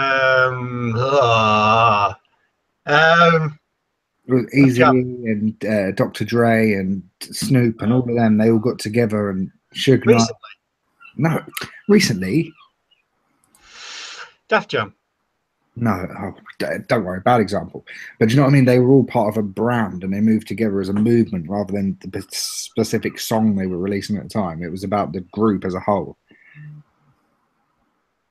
S3: was Eazy-E and Dr. Dre and Snoop and all of them. They all got together and Suge Knight. No, recently.
S4: Def Jam.
S3: No, don't worry, bad example. But do you know what I mean? They were all part of a brand and they moved together as a movement rather than the specific song they were releasing at the time. It was about the group as a whole.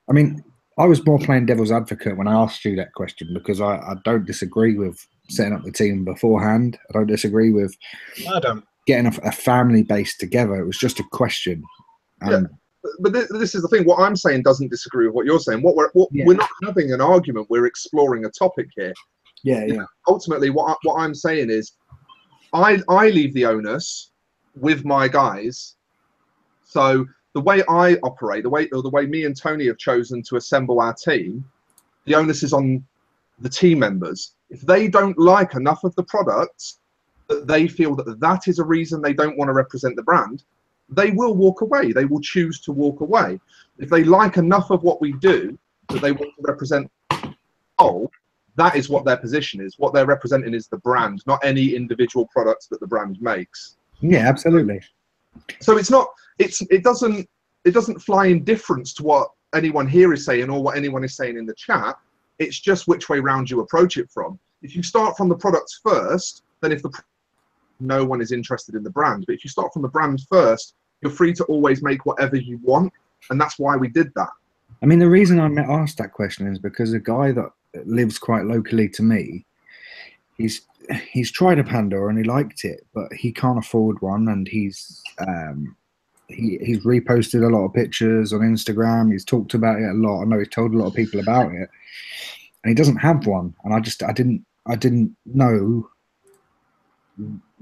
S3: I mean, I was more playing devil's advocate when I asked you that question, because I don't disagree with setting up the team beforehand. I don't disagree with getting a family base together. It was just a question.
S2: Yeah. But this is the thing. What I'm saying doesn't disagree with what you're saying. We're not having an argument. We're exploring a topic here.
S3: Yeah, yeah.
S2: You know, ultimately, what I'm saying is, I leave the onus with my guys. So the way I operate, the way me and Tony have chosen to assemble our team, the onus is on the team members. If they don't like enough of the products, that they feel that is a reason they don't want to represent the brand, they will walk away. They will choose to walk away. If they like enough of what we do that they want to represent, that is what their position is. What they're representing is the brand, not any individual products that the brand makes.
S3: Yeah, absolutely.
S2: So it doesn't fly in difference to what anyone here is saying or what anyone is saying in the chat. It's just which way round you approach it from. If you start from the products first, then no one is interested in the brand. But if you start from the brand first, you're free to always make whatever you want, and that's why we did that.
S3: I mean, the reason I asked that question is because a guy that lives quite locally to me, he's tried a Pandora and he liked it, but he can't afford one, and he's reposted a lot of pictures on Instagram. He's talked about it a lot. I know he's told a lot of people about it, and he doesn't have one. And I didn't know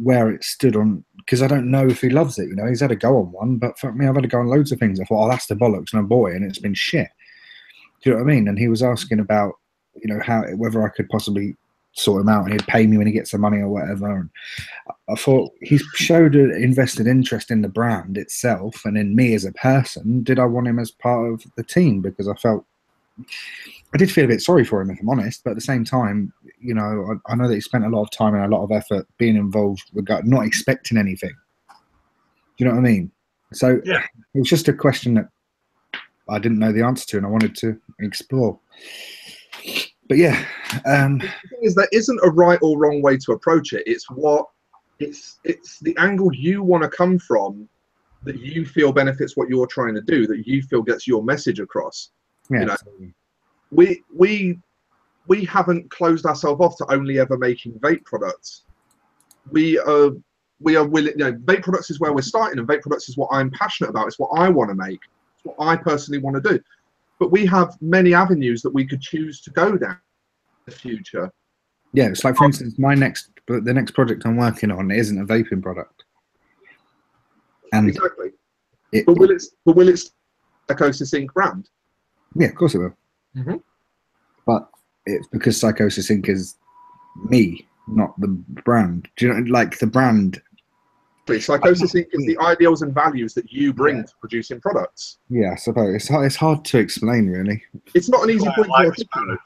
S3: where it stood on, because I don't know if he loves it. You know, he's had a go on one, but fuck me, I've had a go on loads of things. I thought, oh, that's the bollocks, and I bought it, and it's been shit. Do you know what I mean? And he was asking about, you know, whether I could possibly sort him out and he'd pay me when he gets the money or whatever. And I thought, he's showed an invested interest in the brand itself and in me as a person. Did I want him as part of the team? Because I did feel a bit sorry for him, if I'm honest, but at the same time, you know, I know that he spent a lot of time and a lot of effort being involved, not expecting anything. Do you know what I mean? So yeah, it was just a question that I didn't know the answer to, and I wanted to explore. But yeah,
S2: the thing is, there isn't a right or wrong way to approach it. It's the angle you want to come from, that you feel benefits what you're trying to do, that you feel gets your message across.
S3: Yeah,
S2: you know, we haven't closed ourselves off to only ever making vape products. We are willing. You know, vape products is where we're starting, and vape products is what I'm passionate about. It's what I want to make. It's what I personally want to do. But we have many avenues that we could choose to go down in the future.
S3: Yeah, it's like, for instance, the next project I'm working on isn't a vaping product. And
S2: exactly. But will it Psychosis Inc. brand?
S3: Yeah, of course it will.
S2: Mm-hmm.
S3: But it's because Psychosis Inc. is me, not the brand. Do you know, like, the brand
S2: Psychosis Inc. is the ideals and values that you bring to producing products.
S3: Yeah, I suppose it's hard to explain, really.
S2: It's not an easy point to articulate.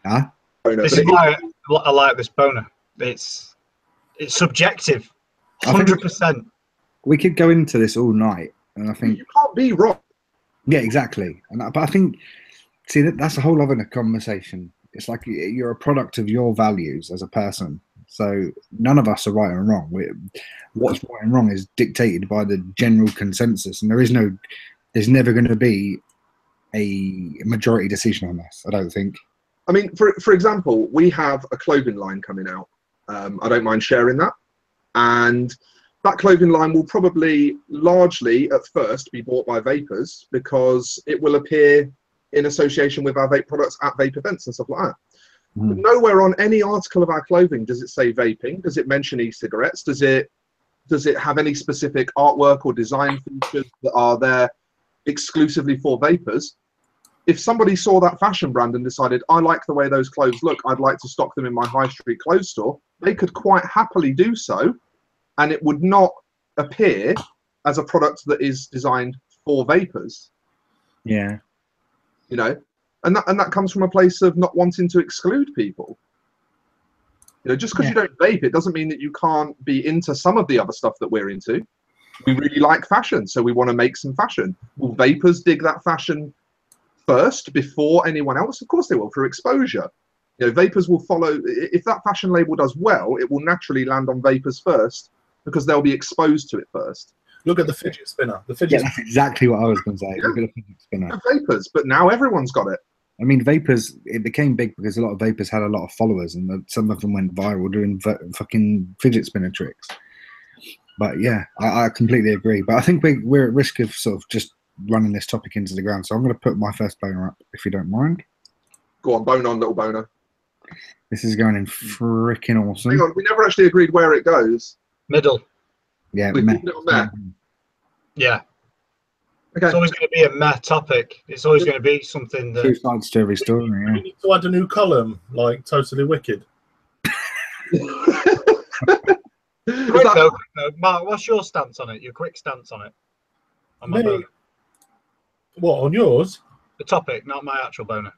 S3: Huh?
S4: This is why I like this boner. It's subjective, 100%.
S3: We could go into this all night, and I think
S2: you can't be wrong.
S3: Yeah, exactly. But I think, see, that's a whole other conversation. It's like you're a product of your values as a person. So none of us are right and wrong. What's right and wrong is dictated by the general consensus, and there's never going to be a majority decision on this, I don't think.
S2: I mean, for example, we have a clothing line coming out. I don't mind sharing that. And that clothing line will probably largely at first be bought by vapers because it will appear in association with our vape products at vape events and stuff like that. But nowhere on any article of our clothing does it say vaping. Does it mention e-cigarettes? Does it have any specific artwork or design features that are there exclusively for vapers? If somebody saw that fashion brand and decided, I like the way those clothes look, I'd like to stock them in my high street clothes store, they could quite happily do so, and it would not appear as a product that is designed for vapers.
S3: Yeah.
S2: You know, and that comes from a place of not wanting to exclude people. You know, just because you don't vape, it doesn't mean that you can't be into some of the other stuff that we're into. We really like fashion, so we want to make some fashion. Will vapers dig that fashion first before anyone else? Of course they will, through exposure. You know, vapers will follow. If that fashion label does well, it will naturally land on vapers first because they'll be exposed to it first.
S1: Look at the fidget spinner. The fidget
S3: that's exactly what I was going to say.
S2: Yeah.
S3: Look at the fidget spinner.
S2: Vapers, but now everyone's got it.
S3: I mean, vapers, it became big because a lot of vapers had a lot of followers, and some of them went viral doing fucking fidget spinner tricks. But yeah, I completely agree. But I think we're at risk of sort of just running this topic into the ground. So I'm going to put my first boner up, if you don't mind.
S2: Go on, bone on, little boner.
S3: This is going in freaking awesome.
S2: Hang on, we never actually agreed where it goes.
S4: Middle.
S3: Yeah,
S2: we keep it on there.
S4: Yeah.
S2: Okay.
S4: It's always going to be a meh topic. It's always going to be something that...
S3: Two sides to every story, yeah.
S1: We need to add a new column, like Totally Wicked.
S4: Quick though, Mark, what's your stance on it? Your quick stance on it? On my boner.
S1: What, on yours?
S4: The topic, not my actual boner.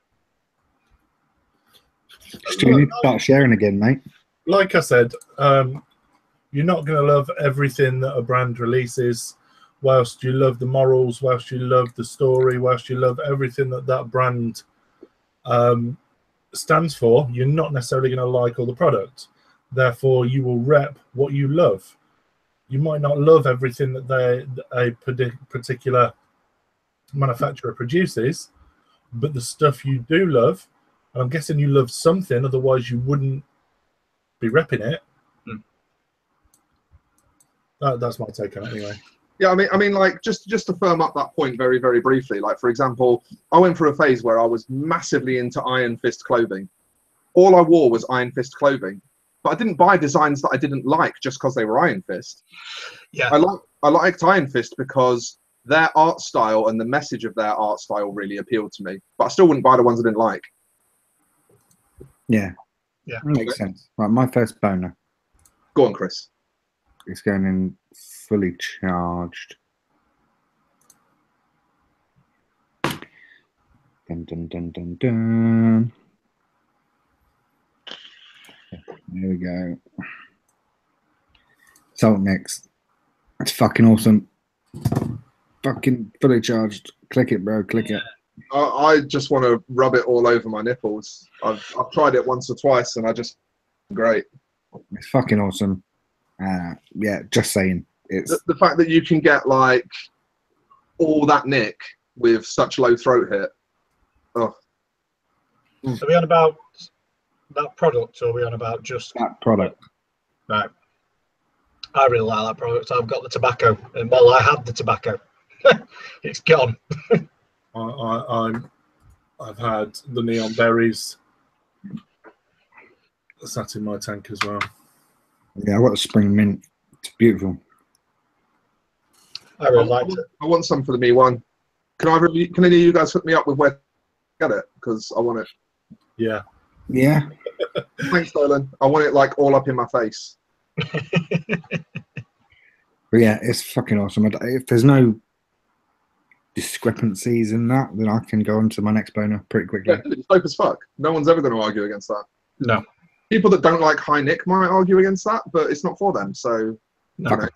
S3: Stu, you need to start sharing again, mate.
S1: Like I said, you're not going to love everything that a brand releases, whilst you love the morals, whilst you love the story, whilst you love everything that that brand stands for. You're not necessarily going to like all the product. Therefore, you will rep what you love. You might not love everything that a particular manufacturer produces, but the stuff you do love, and I'm guessing you love something, otherwise you wouldn't be repping it. That's my take on it anyway.
S2: Yeah, I mean, like just to firm up that point very, very briefly. Like, for example, I went through a phase where I was massively into Iron Fist clothing. All I wore was Iron Fist clothing, but I didn't buy designs that I didn't like just because they were Iron Fist. Yeah, I liked Iron Fist because their art style and the message of their art style really appealed to me. But I still wouldn't buy the ones I didn't like.
S3: Yeah,
S4: yeah,
S3: that makes sense. Right, my first boner.
S2: Go on, Chris.
S3: It's going in fully charged. Dun, dun, dun, dun, dun. There we go. Salt next. That's fucking awesome. Fucking fully charged. Click it, bro. Click it.
S2: I just want to rub it all over my nipples. I've tried it once or twice, and great.
S3: It's fucking awesome. Yeah, just saying. It's
S2: the fact that you can get like all that nick with such low throat hit. Oh.
S4: Are we on about that product, or are we on about just
S3: that product?
S4: Right. I really like that product. I've got the tobacco, and well, I had the tobacco. It's gone.
S1: I've had the neon berries. That's in my tank as well.
S3: Yeah, I've got the spring mint. It's beautiful.
S4: I really liked it.
S2: I want some for the Me One. Can any of you guys hook me up with where to get it? Because I want it.
S1: Yeah.
S3: Yeah.
S2: Thanks, Dolan. I want it like all up in my face.
S3: But yeah, it's fucking awesome. If there's no discrepancies in that, then I can go on to my next boner pretty quickly.
S2: Yeah, it's dope as fuck. No one's ever going to argue against that.
S4: No.
S2: People that don't like high nick might argue against that, but it's not for them. So,
S4: No.
S2: you know.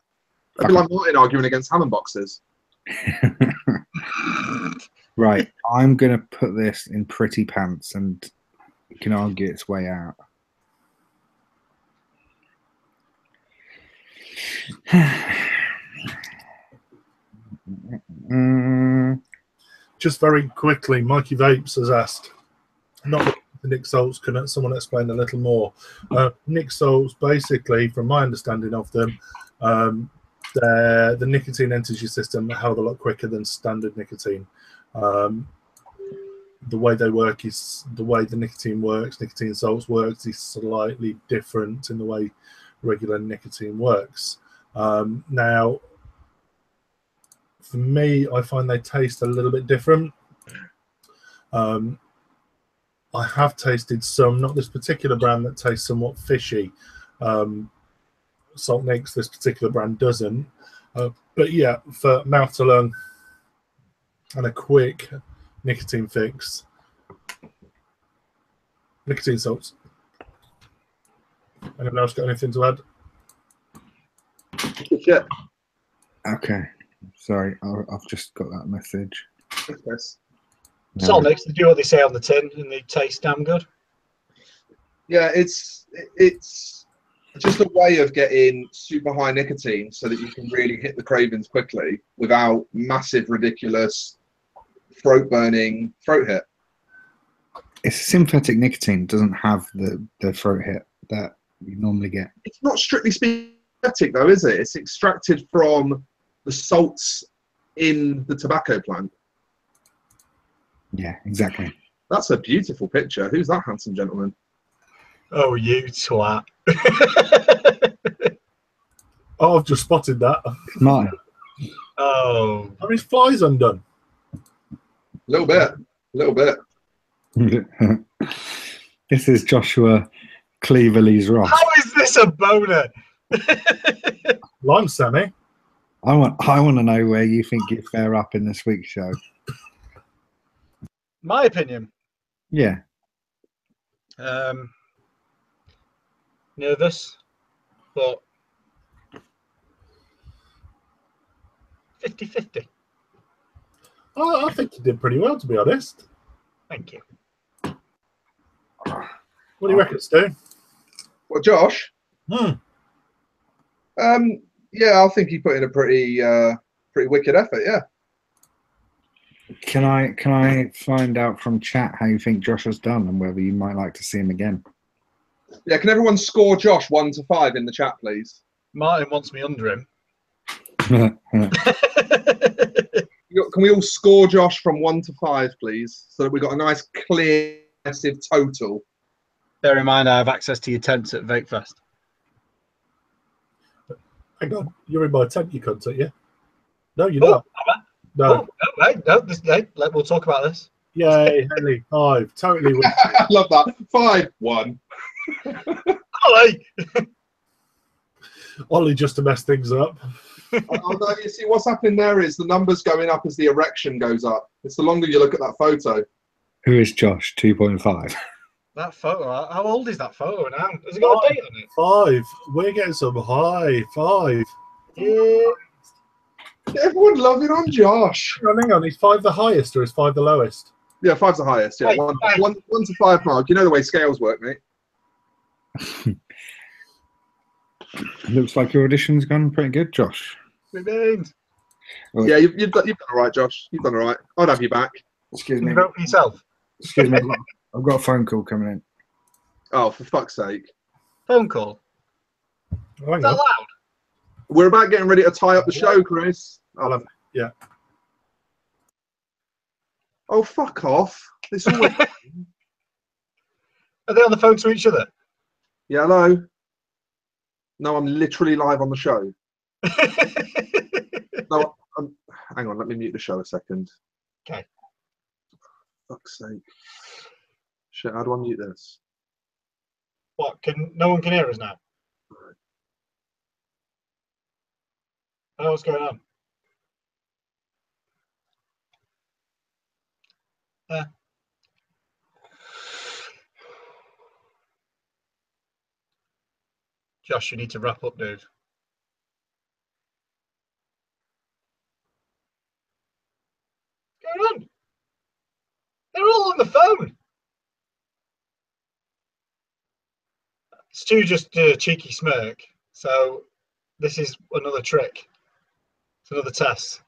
S2: It'd be like Martin arguing against Hammond boxes.
S3: Right, I'm going to put this in pretty pants and it can argue its way out.
S1: Just very quickly, Mikey Vapes has asked, not the Nick Salts, can someone explain a little more? Nick Salts, basically, from my understanding of them, the nicotine enters your system a hell of a lot quicker than standard nicotine. The way they work is the way the nicotine works. Nicotine salts works is slightly different in the way regular nicotine works. Now, for me, I find they taste a little bit different. I have tasted some, not this particular brand, that tastes somewhat fishy. Salt Nicks, this particular brand doesn't. But yeah, for mouth to lung and a quick nicotine fix, nicotine salts. Anyone else got anything to add?
S2: Yeah.
S3: Okay, sorry, I've just got that message.
S2: Yes.
S4: Salt Nicks, they do what they say on the tin, and they taste damn good.
S2: Yeah, it's just a way of getting super high nicotine so that you can really hit the cravings quickly without massive, ridiculous throat burning throat hit.
S3: It's synthetic nicotine, doesn't have the throat hit that you normally get.
S2: It's not strictly synthetic though, is it? It's extracted from the salts in the tobacco plant.
S3: Yeah, exactly.
S2: That's a beautiful picture. Who's that handsome gentleman?
S4: Oh, you twat.
S1: Oh, I've just spotted that.
S3: Martin.
S4: Oh.
S1: Are his flies undone?
S2: A little bit.
S3: This is Joshua Cleave Josh.
S4: How is this a boner?
S1: Lime Sammy.
S3: I want to know where you think you fare up in this week's show.
S4: My opinion.
S3: Yeah.
S4: Nervous, but 50-50.
S1: I think you did pretty well, to be honest.
S4: Thank you.
S1: What do you reckon, Stu?
S2: Well, Josh?
S1: Yeah,
S2: I think he put in a pretty wicked effort, yeah.
S3: Can I find out from chat how you think Josh has done and whether you might like to see him again?
S2: Yeah, can everyone score Josh 1 to 5 in the chat, please?
S4: Martin wants me under him.
S2: Can we all score Josh from 1 to 5, please? So that we've got a nice, clear, massive total.
S4: Bear in mind, I have access to your tents at Vape Fest.
S1: hang on. You're in my tent, you cunt, aren't you? No, you're not. No.
S4: We'll talk about this.
S1: Yay, Henley, 5. Totally with
S2: I love that. 5-1.
S4: Ollie!
S1: Ollie just to mess things up.
S2: Oh, no, you see, what's happening there is the numbers going up as the erection goes up. It's the longer you look at that photo.
S3: Who is Josh? 2.5.
S4: That photo, how old is that photo now? Has it got a date on it?
S1: 5. We're getting some high 5.
S4: Yeah.
S2: Everyone loving on Josh.
S1: Hang on, is 5 the highest or is 5 the lowest?
S2: Yeah, 5's the highest. Yeah,
S4: Hey,
S2: 1 to 5 mark. You know the way scales work, mate.
S3: Looks like your audition's gone pretty good, Josh.
S4: Remains.
S2: Yeah, you've done all right, Josh. You've done all right. I'd have you back.
S3: Excuse
S4: Can
S3: me.
S4: you vote for yourself?
S3: Excuse me. I've got a phone call coming in.
S2: Oh, for fuck's sake.
S4: Phone call.
S1: Oh, hang
S4: Is that
S1: on.
S4: loud?
S2: We're about getting ready to tie up the show, Chris.
S1: Yeah.
S2: Oh, fuck off. This always...
S4: Are they on the phone to each other?
S2: Yeah, hello? No, I'm literally live on the show. No, hang on, let me mute the show a second.
S4: Okay.
S2: Fuck's sake. Shit, how do I mute this?
S4: What? No one can hear us now? Oh, what's going on? Josh, you need to wrap up, dude. What's going on? They're all on the phone. Stu just did a cheeky smirk. So this is another trick. It's another test.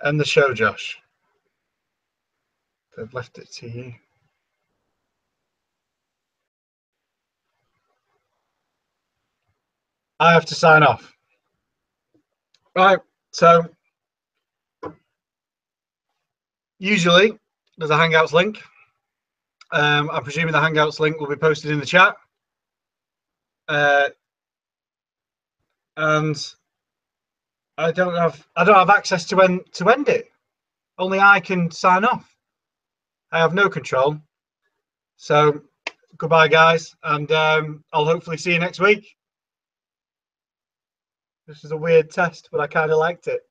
S4: End the show, Josh. They've left it to you. I have to sign off. Right, so usually there's a Hangouts link. I'm presuming the Hangouts link will be posted in the chat. And I don't have access to end it. Only I can sign off. I have no control. So goodbye, guys, and I'll hopefully see you next week. This is a weird test, but I kind of liked it.